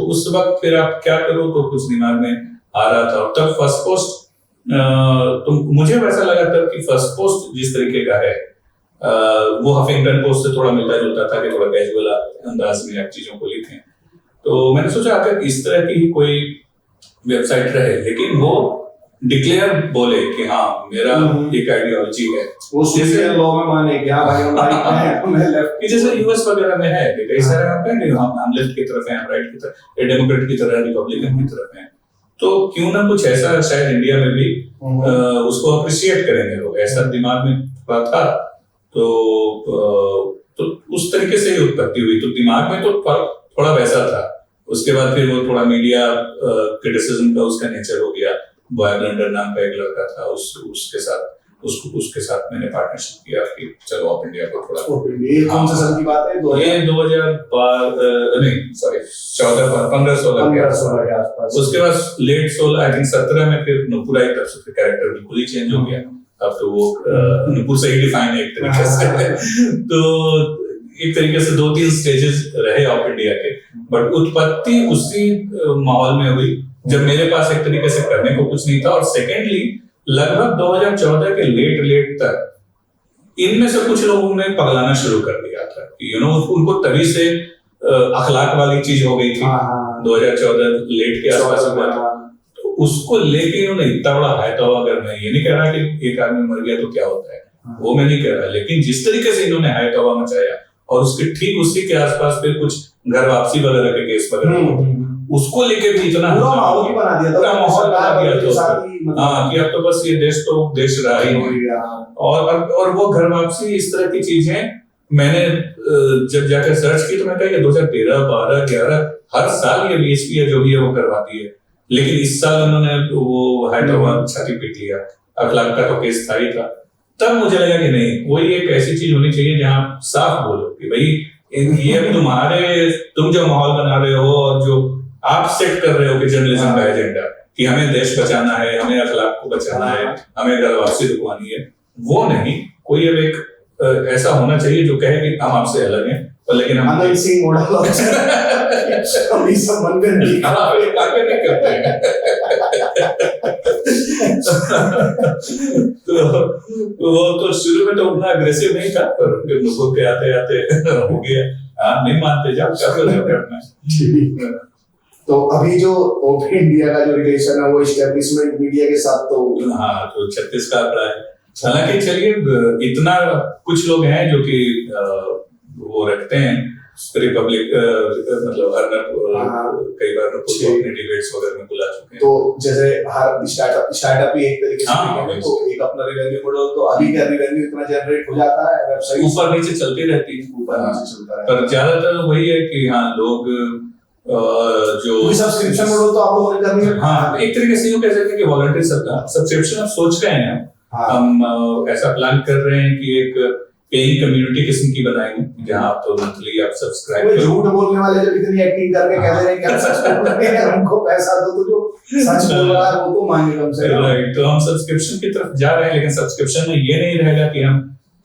उस वक्त फिर आप क्या करो, तो कुछ दिमाग में आ रहा था। और तब फर्स्ट पोस्ट, तो मुझे वैसा लगा तब कि फर्स्ट पोस्ट जिस तरीके का है वो हफिंगटन पोस्ट से थोड़ा मिलता जुलता था कि थोड़ा कैजुअल अंदाज में आप चीजों को लिखें। तो मैंने सोचा अगर इस तरह की ही कोई वेबसाइट रहे, लेकिन वो डिक्लेयर बोले कि हाँ मेरा एक आइडियोलॉजी है, वो सोशल लॉ में माने कि हाँ भाई हम राइट हैं, मैं लेफ्ट, कि जैसे यूएस वगैरह में है कि कई सारे आप कहेंगे हम लेफ्ट की तरफ हैं, हम राइट की तरफ, डेमोक्रेट की तरह, रिपब्लिकन की तरफ हैं, तो क्यों ना कुछ ऐसा शायद इंडिया में भी उसको अप्रिशिएट करेंगे लोग, ऐसा दिमाग में थोड़ा था। तो उस तरीके से ही उत्पत्ति हुई। तो दिमाग में तो थोड़ा वैसा था। उसके बाद फिर वो थोड़ा मीडिया क्रिटिसिज्म का उसका नेचर हो गया। बॉय ब्लंडर नाम का एक लड़का था, उसके साथ मैंने पार्टनरशिप किया कि चलो आप इंडिया को थोड़ा, ये कौन सा साल की बात है? ये 2012 नहीं सॉरी 15-16 के आसपास। उसके बाद लेट 16 आई थिंक 17 में फिर नुपुर आई, तब से फिर कैरेक्टर बिल्कुल ही चेंज हो गया। अब तो वो नुपुर से ही डिफाइन है एक तरीके से। तो एक तरीके से 2-3 स्टेजेस रहे ऑफ इंडिया के, बट उत्पत्ति उसी माहौल में हुई जब मेरे पास एक तरीके से करने को कुछ नहीं था। और सेकेंडली लगभग 2014 के लेट तक इनमें से कुछ लोगों ने पगलाना शुरू कर दिया था, उनको तभी से अखलाक वाली चीज हो गई थी। 2014 लेट के आसपास हुआ था, तो उसको लेके इन्होंने इतना बड़ा हायतौवा, अगर मैं ये नहीं कह रहा कि एक आदमी मर गया तो क्या होता है, वो मैं नहीं कह रहा, लेकिन जिस तरीके से इन्होंने हायतौवा मचाया और उसके ठीक उसी के आसपास फिर कुछ घर वापसी वगैरह के केस वगैरह, उसको लेके भी इतना माहौल बना दिया था, माहौल बना दिया था हाँ कि अब तो बस ये देश तो देश रहा ही नहीं। और वो घर वापसी इस तरह की चीजें मैंने जब जाकर सर्च की तो मैं कहा 2013, 12, 11 हर साल ये बीएसपी है जो भी है वो करवाती है, लेकिन इस साल उन्होंने वो हैदराबाद छाती पीट लिया। अखलाक का तो केस था ही था। तब मुझे लगा कि नहीं, वही एक ऐसी चीज होनी चाहिए जहां साफ बोलो कि भाई ये तुम जो माहौल बना रहे हो और जो आप सेट कर रहे हो कि जर्नलिज्म का एजेंडा कि हमें देश बचाना है, हमें अखलाक को बचाना है, हमें घर वापसी रुकवानी है, वो नहीं। कोई अब एक ऐसा होना चाहिए जो कहे कि हम आपसे अलग हैं, और लेकिन हम आनंद सिंह मॉडल अभी सब बनकर नहीं करते हैं। तो वो तो शुरू में तो उतना अग्रेसिव नहीं था, पर फिर लोगों के आते आते हो गया। नहीं मानते जाओ, क्या तो अभी जो ओपन इंडिया का जो रिलेशन है वो एस्टेब्लिशमेंट मीडिया के साथ, तो हाँ, तो 36 का आंकड़ा है। हालांकि चलिए, इतना कुछ लोग हैं जो कि वो रखते हैं रिपब्लिक, मतलब कई बार अपने डिबेट्स वगैरह में बुला चुके हैं। तो जैसे हर स्टार्टअप ही एक तरीके से तो एक अपना रिवेन्यू मॉडल, तो अभी का रिवेन्यू इतना जनरेट हो जाता है, वेबसाइट ऊपर नीचे चलती रहती है, ऊपर नीचे चलता है, पर ज्यादातर वही है कि हाँ लोग जो सब्सक्रिप्शन मॉडल तो आप लोगों ने करनी है। हाँ, एक तरीके से यूं कह सकते हैं कि वॉलंटियर सब्सक्रिप्शन आप सोच रहे हैं। हम ऐसा प्लान कर रहे हैं कि एक पेइंग कम्युनिटी किस्म की बनाएंगे जहां आप तो मंथली आप सब्सक्राइब करो। झूठ बोलने वाले जब इतनी एक्टिंग करके कह रहे हैं कि हम सच बोल रहे हैं, हमको पैसा दो, तो जो सच बोल रहा है वो तो मांगे कम से कम। राइट, तो हम सब्सक्रिप्शन की तरफ जा रहे हैं, लेकिन सब्सक्रिप्शन में ये नहीं रहेगा कि हम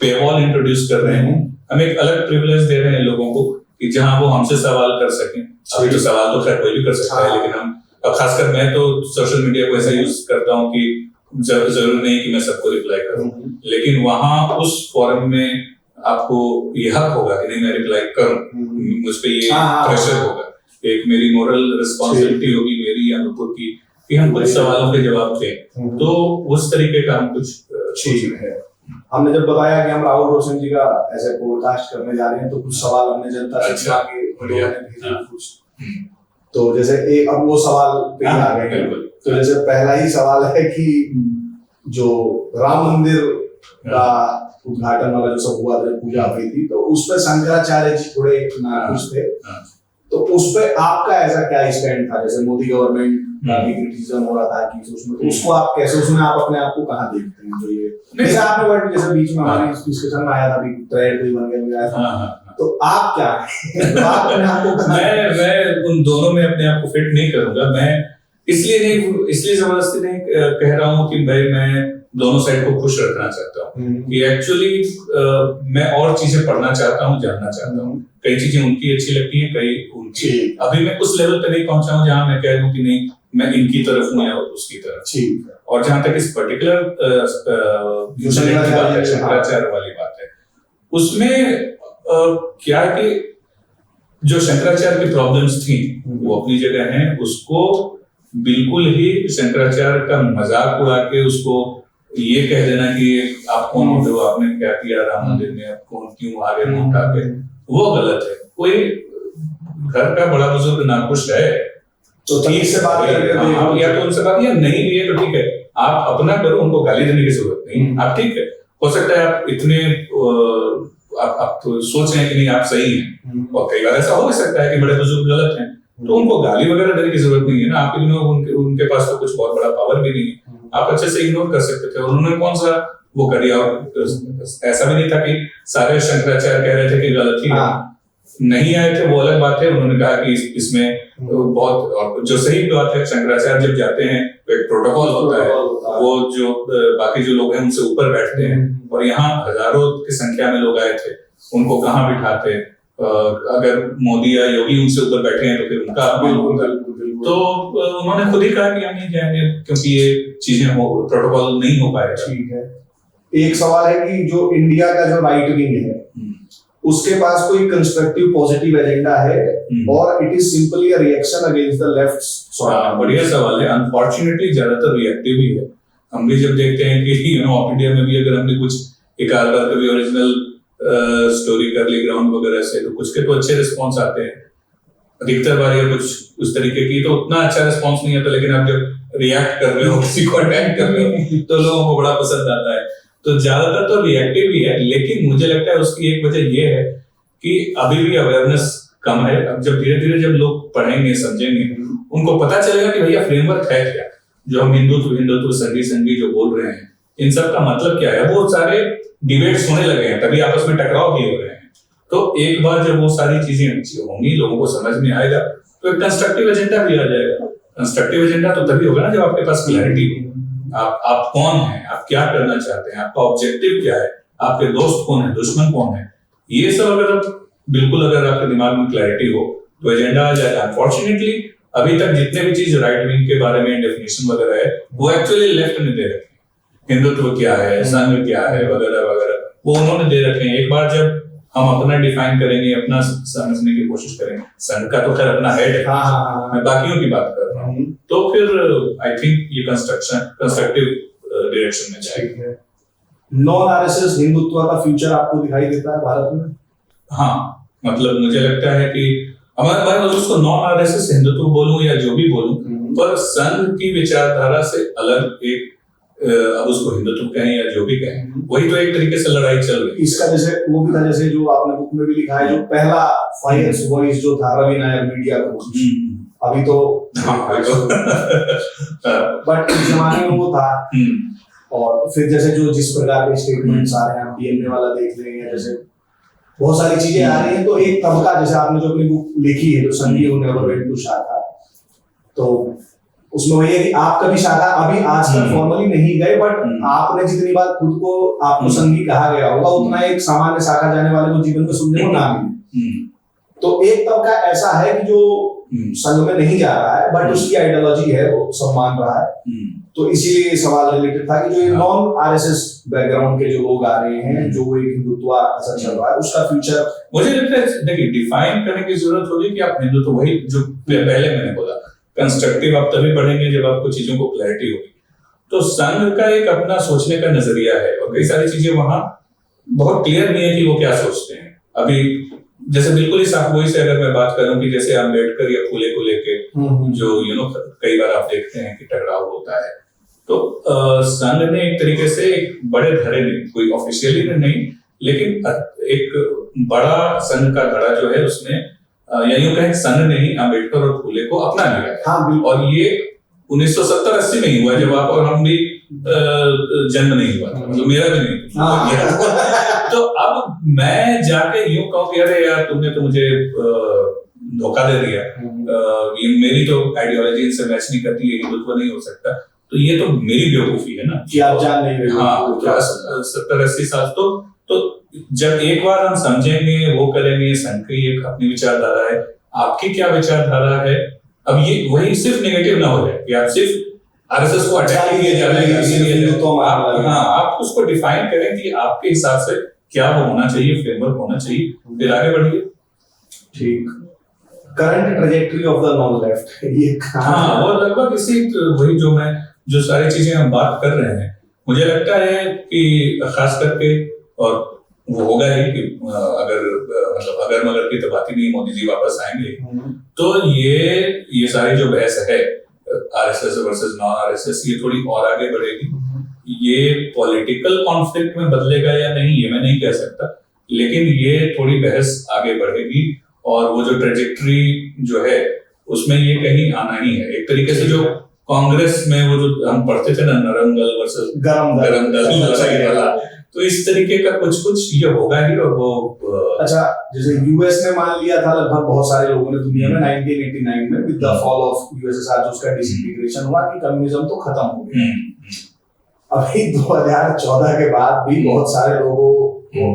पेवॉल इंट्रोड्यूस कर रहे हैं। हम एक अलग प्रिविलेज दे रहे हैं लोगों को कि जहां वो हमसे सवाल कर सकें। अभी तो सवाल तो खैर कोई भी कर सकता है, लेकिन हम, अब खासकर मैं तो सोशल मीडिया को ऐसा यूज करता हूँ कि जरूर नहीं कि मैं सबको रिप्लाई करूं, लेकिन वहां उस फॉरम में आपको ये हक होगा कि नहीं मैं रिप्लाई करूं, मुझ पे ये प्रेशर होगा, एक मेरी मोरल रिस्पॉन्सिबिलिटी होगी मेरी या नुपुर की कि हम कुछ सवालों के जवाब दें। तो उस तरीके का हम कुछ चीज है। हमने जब बताया कि हम राहुल रोशन जी का ऐसे पॉडकास्ट करने जा रहे हैं, तो कुछ सवाल हमने जनता से कुछ, तो जैसे एक अब वो सवाल पे आ गए हैं। तो जैसे पहला ही सवाल है कि जो राम मंदिर का उद्घाटन वाला जो सब हुआ था, पूजा हुई थी, तो उस पर शंकराचार्य जी थोड़े नाखुश थे। तो उस पे आपका ऐसा क्या स्टैंड था, जैसे मोदी गवर्नमेंट का भी क्रिटिसिज्म हो रहा था कि उसमें, तो उसको आप कैसे, उसमें आप अपने आप को कहाँ देखते हैं? जो ये जैसे आपने वर्ड, जैसे बीच में हमारी डिस्कशन में आया था भी ट्रेड कोई बन गया, तो आप क्या है? तो आप अपने आप को मैं उन दोनों में अपने आप को फिट नहीं करूंगा। मैं इसलिए जबरदस्ती नहीं कह रहा हूँ कि भाई मैं दोनों साइड को खुश रखना चाहता हूँ। कि एक्चुअली मैं और चीजें पढ़ना चाहता हूँ, जानना चाहता हूँ। कई चीजें उनकी अच्छी लगती हैं, कई उनकी। अभी मैं उस लेवल पे नहीं पहुंचा हूँ जहां मैं कह दूं कि नहीं मैं इनकी तरफ हूँ या उसकी तरफ। और जहां तक इस पर्टिकुलर शंकराचार्य वाली बात है, उसमें क्या है कि जो शंकराचार्य की प्रॉब्लम्स थी वो अपनी जगह हैं, उसको बिल्कुल ही शंकराचार्य का मजाक उड़ा के उसको ये कह देना कि आप कौन होते हो, आपने क्या किया राम मंदिर में, आप कौन, क्यों आगे मुंह उठा के, वो गलत है। कोई घर का बड़ा बुजुर्ग नाखुश है तो ठीक से बात करके, या तो उनसे बात, या नहीं भी है तो ठीक है, आप अपना करो, उनको गाली देने की जरूरत नहीं। आप ठीक है, हो सकता है आप इतने आप तो सोच रहे हैं कि नहीं आप सही हैं, और कई बार ऐसा हो भी सकता है कि बड़े बुजुर्ग गलत हैं, तो उनको गाली वगैरह देने की जरूरत नहीं है ना। आपके दिनों उनके पास तो कुछ बहुत बड़ा पावर भी नहीं है, आप अच्छे से इग्नोर कर सकते थे। और उन्होंने कौन सा वो कर दिया, ऐसा भी नहीं था कि सारे शंकराचार्य कह रहे थे कि गलत ही नहीं आए थे, वो अलग बात है। उन्होंने कहा कि इसमें बहुत, और जो सही बात है, शंकराचार्य जब जाते हैं तो एक प्रोटोकॉल होता है, वो जो बाकी जो लोग हैं उनसे ऊपर बैठते हैं, और यहाँ हजारों की संख्या में लोग आए थे, उनको कहाँ बिठाते, अगर मोदी या योगी उनसे ऊपर बैठे हैं तो फिर उनका अपमान होगा। तो उन्होंने खुद ही कहा कि हम नहीं जाएंगे क्योंकि ये चीजें प्रोटोकॉल नहीं हो पाएगा। ठीक है, एक सवाल है कि जो इंडिया का जो राइट विंग है उसके पास कोई कंस्ट्रक्टिव पॉजिटिव एजेंडा है, और it is simply a reaction against the left? बढ़िया सवाल है। अनफॉर्चुनेटली ज्यादातर रिएक्टिव ही है। हम भी जब देखते हैं कि ऑफ इंडिया में भी अगर हमने कुछ एक आध बार कभी ओरिजिनल स्टोरी कर ली ग्राउंड वगैरह से, तो कुछ के तो अच्छे रिस्पॉन्स आते हैं, अधिकतर बार या कुछ उस तरीके की तो उतना अच्छा रिस्पॉन्स नहीं आता, लेकिन आप जब रिएक्ट कर रहे हो, किसी को अटैक कर रहे हो, तो लोगों को बड़ा पसंद आता है। तो ज्यादातर तो रिएक्टिव ही है, लेकिन मुझे लगता है उसकी एक वजह ये है कि अभी भी अवेयरनेस कम है। अब जब धीरे धीरे जब लोग पढ़ेंगे, समझेंगे, उनको पता चलेगा कि भैया फ्रेमवर्क है क्या, जो हम हिंदुत्व संघी जो बोल रहे हैं, इन सब का मतलब क्या है। वो सारे डिबेट्स होने लगे हैं, तभी आपस में टकराव भी हो रहे हैं। तो एक बार जब वो सारी चीजें होंगी, लोगों को समझ में आएगा, तो एक कंस्ट्रक्टिव एजेंडा भी आ जाएगा। कंस्ट्रक्टिव एजेंडा तो तभी होगा ना जब आपके पास क्लैरिटी हो, आप कौन हैं, आप क्या करना चाहते हैं, आपका ऑब्जेक्टिव क्या है, आपके दोस्त कौन है, दुश्मन कौन है। ये सब अगर आपके दिमाग में क्लैरिटी हो तो एजेंडा आ जाएगा। अनफॉर्चुनेटली अभी तक जितने भी चीज राइट विंग के बारे में डेफिनेशन वगैरह है, वो एक्चुअली लेफ्ट ने दे रखे हैं। हिंदुत्व क्या है, संघ क्या है, वगैरह वगैरह, वो उन्होंने दे रखे हैं। एक बार जब हम अपना डिफाइन करेंगे, अपना समझने की कोशिश करेंगे, संघ का तो खैर अपना हेड है, मैं बाकियों की बात कर रहा हूँ, तो फिर आई थिंक ये कंस्ट्रक्टिव डायरेक्शन में जाएगी। नॉन आरएसएस हिंदुत्व का फ्यूचर आपको दिखाई देता है भारत में? हाँ, मतलब मुझे लगता है कि हमारे पास उसको नॉन आरएसएस हिंदुत्व बोलूं या जो भी बोलूं, पर संघ की विचारधारा से अलग एक, अब उसको हिंदुत्व कहें या जो भी कहें, वही तो एक तरीके से लड़ाई चल रही है। इसका जैसे वो भी था, जैसे जो आपने बुक में भी लिखा है, जो पहला फायर वॉइस जो था रवि नायर मीडिया को, अभी तो बट इस जमाने में वो था। और फिर जैसे जो जिस प्रकार के स्टेटमेंट्स आ रहे हैं, आप डीएनए वाला देख रहे हैं, जैसे बहुत सारी चीजें आ रही हैं, तो एक तबका, जैसे आपने जो अपनी बुक लिखी है, जो संघी नेवर वेंट टू शाखा, तो उसमें वही है कि आप कभी शाखा अभी आज तक फॉर्मली नहीं गए, बट आपने जितनी बार खुद को आपको संघी कहा गया होगा, उतना एक सामान्य शाखा जाने वाले को जीवन में सुनने को ना मिले। तो एक तबका ऐसा है कि जो संघ में नहीं जा रहा है, बट उसकी आइडियोलॉजी है, वो सब मान रहा है। तो इसीलिए ये सवाल रिलेटेड था कि जो ये नॉन आरएसएस बैकग्राउंड के जो लोग आ रहे हैं, जो एक हिंदुत्व असर चल रहा है, उसका फ्यूचर मुझे लगता है, देखिए, डिफाइन करने की जरूरत होगी कि आप हिंदुत्व, वही जो पहले मैंने बोला, कंस्ट्रक्टिव आप तभी पढ़ेंगे जब आपको चीजों को क्लैरिटी होगी। तो संघ का एक अपना सोचने का नजरिया है, और कई सारी चीजें वहां बहुत क्लियर नहीं है कि वो क्या सोचते हैं। अभी जैसे बिल्कुल ही साफ वही से अगर मैं बात करूं कि जैसे अम्बेडकर या फुले को लेके जो कई बार आप देखते हैं कि टकराव होता है, तो संघ ने एक तरीके से एक बड़े धड़े में, कोई ऑफिशियली नहीं, लेकिन एक बड़ा संघ का धड़ा जो है उसने या यूं कहें सन ने ही अम्बेडकर और फूले को अपना लिया। हाँ बिल्कुल। और ये 1970-80 में ही हुआ, जब आप और हम भी जन्म नहीं हुआ था, मतलब मेरा भी नहीं। तो अब मैं जाके यूं कहूं कि अरे यार तुमने तो मुझे धोखा दे दिया, ये मेरी तो आइडियोलॉजी इनसे मैच नहीं करती, ये हिंदुत्व नहीं हो सकता, तो ये तो मेरी बेवकूफी है ना कि आप जान नहीं रहे। हाँ 70-80 साल तो जब एक बार हम समझेंगे, वो करेंगे, संघ की एक अपनी विचारधारा है, आपकी क्या विचारधारा है। अब ये वही सिर्फ नेगेटिव ना हो जाए कि आप सिर्फ आरएसएस को अटैक किए जा रहे हैं, हाँ आप उसको डिफाइन करें कि आपके हिसाब से क्या वो होना चाहिए, फ्रेमवर्क होना चाहिए, फिर आगे बढ़िए। ठीक। Current trajectory of the non left, ये हाँ वो लगभग इसी वही जो सारी चीजें हम बात कर रहे हैं, मुझे लगता है कि खास करके, और वो होगा ही कि अगर मतलब अगर मगर की तो बात ही नहीं, मोदी जी वापस आएंगे तो ये सारी जो बहस है आरएसएस वर्सेस नॉन आरएसएस, ये थोड़ी और आगे बढ़ेगी। ये पॉलिटिकल कॉन्फ्लिक्ट में बदलेगा या नहीं ये मैं नहीं कह सकता, लेकिन ये थोड़ी बहस आगे बढ़ेगी, और वो जो ट्रेजेक्टरी जो है उसमें ये कहीं आना ही है। एक तरीके से जो कांग्रेस में वो जो हम पढ़ते थे ना, नरम दल वर्सेस गरम दल वाला, तो इस तरीके का कुछ ये होगा ही। और वो अच्छा, जैसे यूएस ने मान लिया था लगभग बहुत सारे लोगों ने दुनिया में 1989 में with the fall of USSR, जो उसका डिसइंटीग्रेशन हुआ, कि कम्युनिज्म तो खत्म हो गया। अभी 2014 के बाद भी बहुत सारे लोगों को,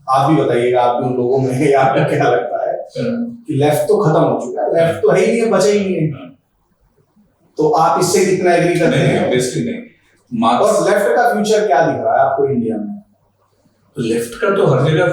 आप भी बताइएगा, आप भी उन लोगों में हैं, आपको क्या लगता है कि लेफ्ट तो खत्म हो चुका है, लेफ्ट तो है ही नहीं है, बचा ही नहीं है, तो आप इससे कितना एग्री करते हैं? ऑब्वियसली नहीं। और लेफ्ट का फ्यूचर क्या दिख रहा है आपको इंडिया में? लेफ्ट का तो हर जगह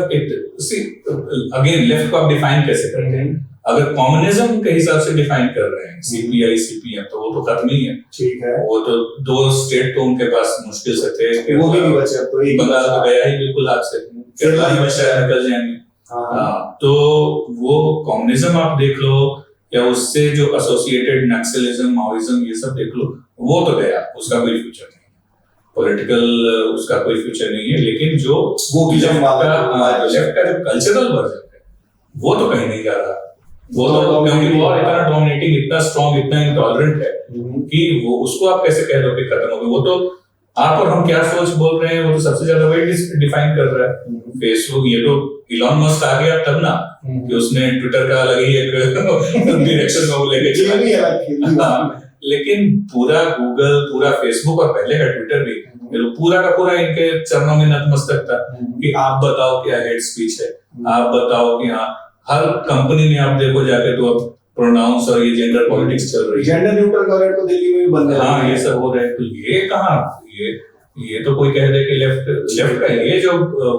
अगेन लेफ्ट को आप डिफाइन कैसे करते हैं? अगर कम्युनिज्म के हिसाब से डिफाइन कर रहे हैं सीपीआई सीपीएम, तो वो तो खत्म ही है। ठीक है, वो तो 2 स्टेट तो उनके पास मुश्किल से थे, वो भी नहीं बचे, अब तो बंगाल तो गया ही बिल्कुल हाथ से, केरला ही शायद निकल जाएंगे। तो वो कम्युनिज्म आप देख लो, या उससे जो एसोसिएटेड नक्सलिज्म, माओइज्म, ये सब देख लो, वो तो गया, उसका कोई फ्यूचर नहीं, पॉलिटिकल उसका कोई फ्यूचर नहीं है। लेकिन जो वो लेफ्ट का जो कल्चरल वर्जन है वो तो कहीं नहीं जा रहा, वो तो क्योंकि वो इतना डोमिनेटिंग, इतना स्ट्रॉन्ग, इतना इंटॉलरेंट है कि वो उसको आप कैसे कह दो कि खत्म हो गया। वो तो आप और हम क्या सोच बोल रहे हैं वो तो सबसे ज्यादा वही डिफाइन कर रहा है। फेसबुक, ये तो इलॉन मस्क आ गया तब ना कि उसने ट्विटर का अलग ही एक डायरेक्शन में वो लेके चला, लेकिन पूरा गूगल, पूरा फेसबुक और पहले का ट्विटर भी पूरा का पूरा इनके चरणों में नतमस्तक था कि आप बताओ क्या हेट स्पीच है, आप बताओ कि हाँ, हर कंपनी में आप देखो जाके तो अब प्रोनाउंस और ये जेंडर पॉलिटिक्स चल रही है, जेंडर न्यूट्रल टॉयलेट तो दिल्ली में भी बंद है। हाँ, ये सब हो रहा है। तो ये कहाँ, ये तो कोई कह दे कि लेफ्ट का ये जो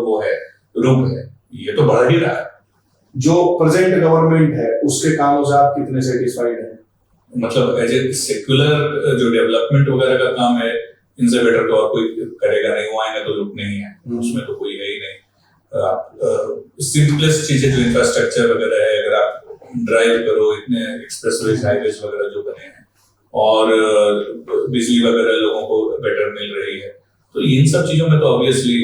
वो है रूप है, ये तो बढ़ ही रहा है। जो प्रेजेंट गवर्नमेंट है उसके कामों से आप कितने सेटिस्फाइड हैं? मतलब एज ए सेक्युलर जो डेवलपमेंट वगैरह का काम है, इनसे बेटर तो और कोई करेगा नहीं, वो आएंगे तो रुकने ही है, उसमें तो कोई है ही नहीं। सिंपलेस्ट चीजें जो इंफ्रास्ट्रक्चर वगैरह है, अगर आप ड्राइव करो, इतने एक्सप्रेसवेज, हाईवेज वगैरह जो बने हैं, और बिजली वगैरह लोगों को बेटर मिल रही है, तो इन सब चीजों में तो ऑब्वियसली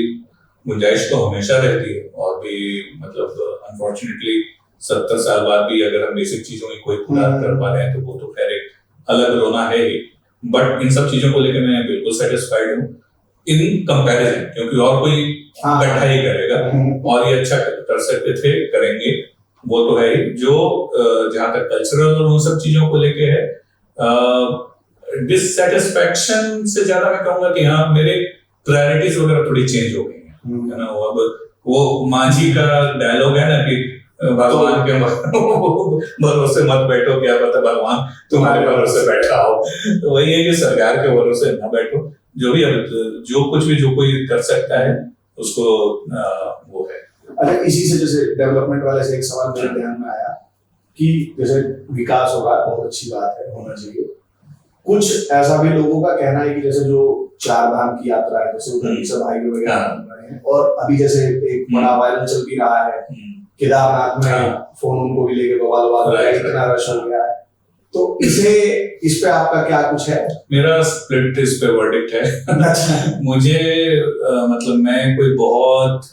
गुंजाइश तो हमेशा रहती है। और भी मतलब अनफॉर्चुनेटली 70 साल बाद भी अगर हम बेसिक चीजों की कोई पूरा कर पा रहे हैं तो वो तो खैर एक अलग रोना है ही। बट इन सब चीजों को लेकर मैं बिल्कुल सेटिस्फाइड हूँ इन कंपैरिजन, क्योंकि और कोई बैठा ही करेगा और ये अच्छा कर सकते थे, करेंगे, वो तो है ही। जो जहां तक कल्चरल और उन सब चीजों को लेके है, डिससेटिस्फैक्शन से ज्यादा मैं कहूंगा कि हाँ, मेरे प्रायोरिटीज वगैरह थोड़ी चेंज हो गई है ना। अब वो मांझी का डायलॉग है ना कि भगवान के भरोसे मत बैठो, क्या पता भगवान तुम्हारे भरोसे बैठा हो। तो वही है कि सरकार के भरोसे ना बैठो, जो भी जो कुछ भी जो कोई कर सकता है उसको वो है। अच्छा, इसी से जैसे डेवलपमेंट वाले से एक सवाल मेरे ध्यान में आया कि जैसे विकास हो रहा है, बहुत अच्छी बात है, होना चाहिए। कुछ ऐसा भी लोगों का कहना है कि जैसे जो 4 धाम की यात्रा है, जैसे उधर सब हाईवे वगैरह बन रहे हैं, और अभी जैसे एक बड़ा वायरल चल भी रहा है केदारनाथ में, फोन उनको भी लेके बवाल इतना रश हो गया है, तो इस पे आपका क्या कुछ है? मेरा स्प्लिट इस पे वर्डिक्ट है। मुझे मतलब मैं कोई बहुत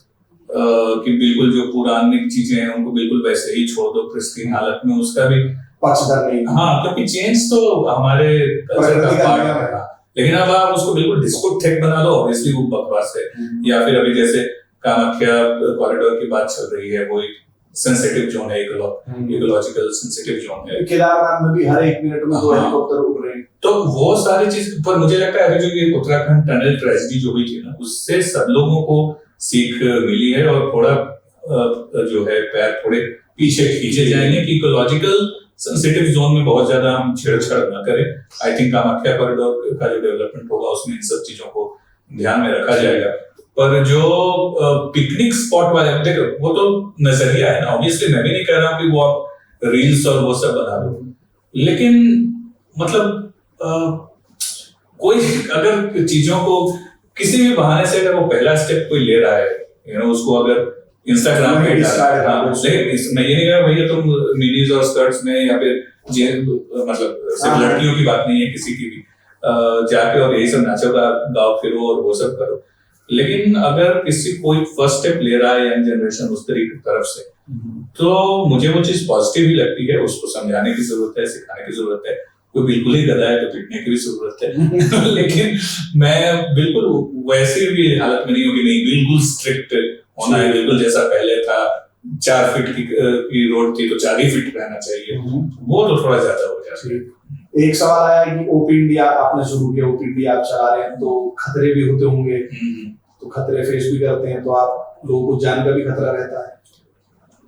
कि बिल्कुल जो पुरानी चीजें हैं उनको बिल्कुल वैसे ही छोड़ दो प्रिस्टीन हालत में, उसका भी पक्षधर नहीं। हाँ, क्योंकि चेंज तो हमारे कल्चर का पार्ट है, लेकिन अब आप उसको बिल्कुल डिस्को टेक बना दो, ऑब्वियसली वो बकवास है। या फिर अभी जैसे कामाख्या कॉरिडोर की बात चल रही है, वो एक सेंसिटिव जोन है, इकोलॉजिकल सेंसिटिव जोन है। केदारनाथ में भी हर 1 मिनट में 2 हेलीकॉप्टर उड़ रहे हैं। तो वो सारी चीज पर मुझे लगता है अभी जो ये उत्तराखंड टनल ट्रेजेडी जो हुई थी ना, उससे सब लोगों को सीख मिली है और थोड़ा जो है पैर थोड़े पीछे खींचे जाएंगे कि इकोलॉजिकल सेंसिटिव जोन में बहुत ज्यादा हम छेड़छाड़ ना करें। आई थिंक कामाख्या कॉरिडोर का जो डेवलपमेंट होगा उसमें इन सब चीजों को ध्यान में रखा जाएगा। पर जो पिकनिक स्पॉट वाले, देखो वो तो नजरिया है ना, ऑब्वियसली मैं भी नहीं कह रहा हूँ कि वो आप रील्स और वो सब बना दो, लेकिन मतलब कोई अगर चीजों को किसी भी बहाने से अगर वो पहला स्टेप कोई ले रहा है, उसको अगर इंस्टाग्राम पे मैं ये नहीं कह रहा भैया तुम मिनीज और स्कर्ट्स में या फिर मतलब सिर्फ लड़कियों की बात नहीं है, किसी की भी जाके और यही सब नाचो गाओ फिरो और वो सब करो, लेकिन अगर किसी कोई फर्स्ट स्टेप ले रहा है यंग जनरेशन उस तरीके की तरफ से, तो मुझे वो चीज पॉजिटिव ही लगती है। उसको समझाने की जरूरत है, सिखाने की जरूरत है। कोई बिल्कुल ही गधा है तो पीटने की भी जरूरत है लेकिन मैं बिल्कुल वैसी भी हालत में नहीं हूँ कि नहीं बिल्कुल स्ट्रिक्ट होना है, बिल्कुल जैसा पहले था 4 फीट की रोड थी तो 4 ही फीट रहना चाहिए, वो तो थोड़ा ज्यादा हो जाता है। एक सवाल आया कि ओपी इंडिया आपने शुरू किया, ओपी इंडिया आप चला रहे हैं, तो खतरे भी होते होंगे, तो खतरे फेस भी करते हैं, तो आप लोगों को जान का भी खतरा रहता है?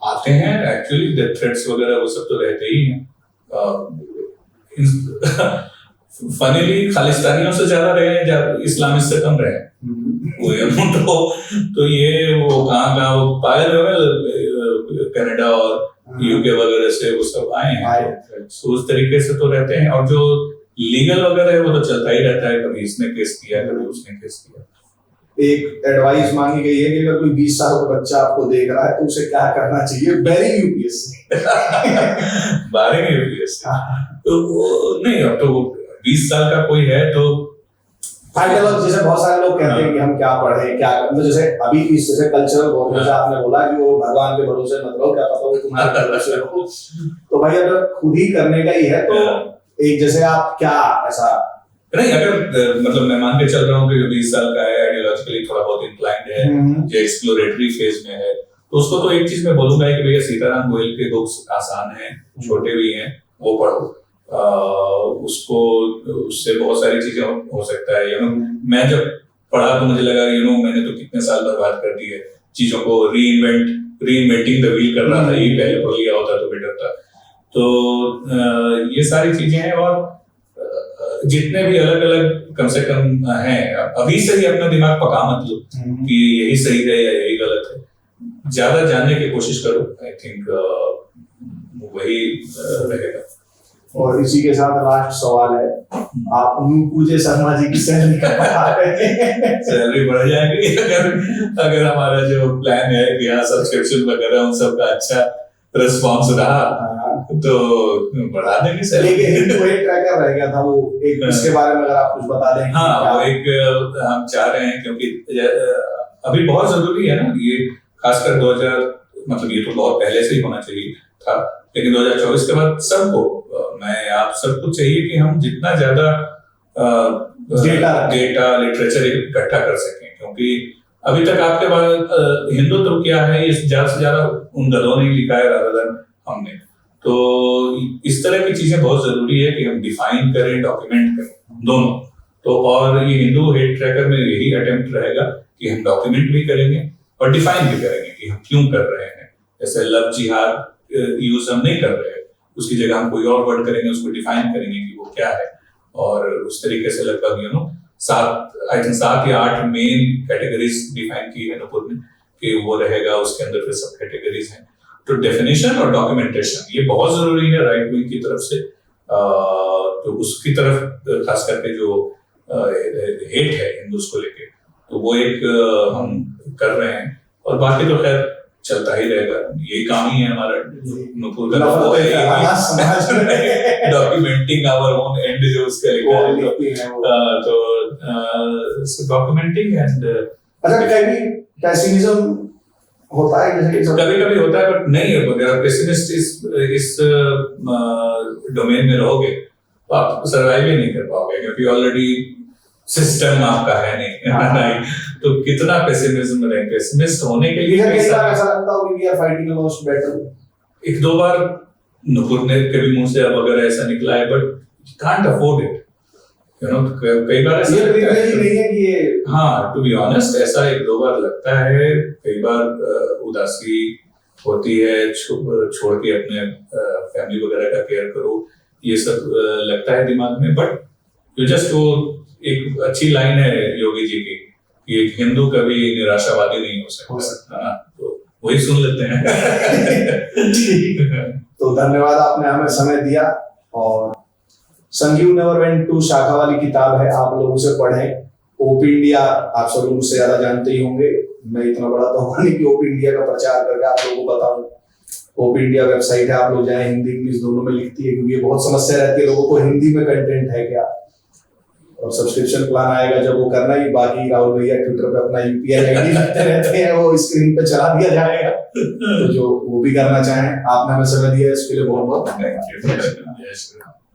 आते हैं एक्चुअली, डेथ थ्रेट्स वगैरह वो सब तो रहते ही हैं। फनीली खालिस्तानियों से ज्यादा रहे, इस्लामिस्ट से कम रहे। तो ये वो कहाँ वो पायल कनाडा और यूके वगैरह से वो सब आए हैं, तो उस तरीके से तो रहते हैं। और जो लीगल वगैरह है वो तो चलता ही रहता है, कभी इसने केस किया कभी उसने केस किया। एक एडवाइस मांगी गई है कि अगर कोई 20 साल का बच्चा आपको देख रहा है तो उसे क्या करना चाहिए? बैरिंग यूपीएससी बारिंग यूपीएससी तो वो नहीं, अब तो 20 साल का कोई है तो जैसे बहुत सारे लोग कहते हैं कि हम क्या पढ़े क्या मतलब, जैसे अभी इस जैसे कल्चरल वॉर जैसे आपने बोला कि वो भगवान के भरोसे मत रहो, क्या पता वो तुम्हारे भरोसे हो, तो भाई अगर खुद ही करने का ही है तो एक जैसे आप क्या ऐसा नहीं, अगर मतलब मैं मान के चल रहा हूँ कि 20 साल का है, आइडियोलॉजिकली थोड़ा बहुत इंक्लाइंड है, जो एक्सप्लोरेटरी फेज में है, तो उसको तो एक चीज मैं बोलूंगा कि भैया सीताराम गोयल के बुक्स आसान हैं, छोटे भी हैं, वो पढ़ो। उसको उससे बहुत सारी चीजें हो सकता है। मैं जब पढ़ा तो मुझे लगा मैंने तो कितने साल बर्बाद कर दिए चीजों को, रीइन्वेंटिंग द व्हील कर रहा था, ये पहले पढ़ लिया होता तो बेटर था। तो ये सारी चीजें हैं, और जितने भी अलग अलग कम से कम हैं, अभी से ही अपना दिमाग पका मत लो कि यही सही है या यही गलत है, ज्यादा जानने की कोशिश करो। आई थिंक वही रहेगा। और इसी के साथ लास्ट सवाल है, आप पूजे शर्मा जी की सैलरी का बढ़ा रहे हैं? सैलरी बढ़ जाएगी अगर हमारा जो प्लान है कि यहाँ सब्सक्रिप्शन वगैरह उन सब का अच्छा रिस्पॉन्स रहा तो बढ़ा देंगे सैलरी। एक हिंदू हेट ट्रैकर रह गया था वो, एक इसके बारे में अगर आप कुछ बता दें। हाँ, वो एक हम चाह रहे हैं, क्योंकि अभी बहुत जरूरी है ना ये, खासकर 2000 मतलब ये तो बहुत पहले से ही होना चाहिए था, लेकिन 2024 के बाद सबको, मैं आप सबको चाहिए कि हम जितना ज्यादा डेटा लिटरेचर इकट्ठा कर सकें, क्योंकि अभी तक आपके पास हिंदुत्व क्या है ये ज्यादा से ज्यादा उन गधों ने लिखा है rather than हमने। तो इस तरह की चीजें बहुत जरूरी है कि हम डिफाइन करें, डॉक्यूमेंट करें दोनों। तो और ये हिंदू हेट ट्रैकर में यही अटेम्प्ट रहेगा कि हम डॉक्यूमेंट भी करेंगे और डिफाइन भी करेंगे कि हम क्यों कर रहे हैं। जैसे लव जिहाद यूज हम नहीं कर रहे हैं, उसकी जगह हम कोई और वर्ड करेंगे, उसको डिफाइन करेंगे कि वो क्या है। और उस तरीके से लगभग 7 या 8 मेन कैटेगरीज डिफाइन की है नुपुर ने, कि वो रहेगा, उसके अंदर फिर सब कैटेगरीज हैं। तो डेफिनेशन और डॉक्यूमेंटेशन ये बहुत जरूरी है राइट विंग की तरफ से। तो उसकी तरफ खास करके जो हेट है हिंदूज को लेके, तो वो एक हम कर रहे हैं, और बाकी तो खैर चलता ही रहेगा, ये काम ही है हमारा नुपुर का, वो है डॉक्यूमेंटिंग आवर ओन एंड जो उसका लिखा है, तो डॉक्यूमेंटिंग एंड अच्छा। कभी पेसिमिज्म होता है जैसे कि कभी कभी होता है, बट नहीं है, अगर पेसिमिस्ट इस डोमेन में रहोगे तो आप सर्वाइव ही नहीं कर पाओगे, क्योंकि ऑलरेडी सिस्टम आपका है नहीं। हाँ। नहीं तो कितना पेसिमिज्म रहे, पेसिमिस्ट होने के लिए कई बार ऐसा लगता हो कि we are fighting a lost battle. एक दो बार नुपुर ने के भी मुंह से अब अगर ऐसा निकला है, but can't afford it, you know. कई बार ऐसा ये लगता है, नहीं है कि ये, हाँ, टू बी ऑनेस्ट ऐसा एक दो बार लगता है। कई बार उदासी होती है, छोड़ के अपने फैमिली वगैरह का केयर करो, ये सब लगता है दिमाग में। बट यू जस्ट, वो एक अच्छी लाइन है योगी जी की कि एक हिंदू कभी निराशावादी नहीं हो सकता। हाँ, तो वही सुन लेते हैं। तो धन्यवाद, आपने हमें समय दिया। और संजीव नेवर वेंट टू शाखा वाली किताब है, आप लोग उसे पढ़ें। ओपी इंडिया आप सब लोग मुझसे ज्यादा जानते ही होंगे, मैं इतना बड़ा तो हुआ नहीं कि ओपी इंडिया का प्रचार करके आप लोगों को बताऊं। ओपी इंडिया वेबसाइट है, आप लोग जाएं, हिंदी इंग्लिश दोनों में लिखती है, क्योंकि ये बहुत समस्या रहती है लोगों को हिंदी में कंटेंट है क्या। और सब्सक्रिप्शन प्लान आएगा जब वो करना ही, बाकी राहुल भैया ट्विटर पे अपना यूपीआई आईडी लिखते रहते हैं, वो स्क्रीन पे चला दिया जाएगा। तो जो वो भी करना चाहें, आपने हमें समय दिया इसके लिए बहुत बहुत धन्यवाद।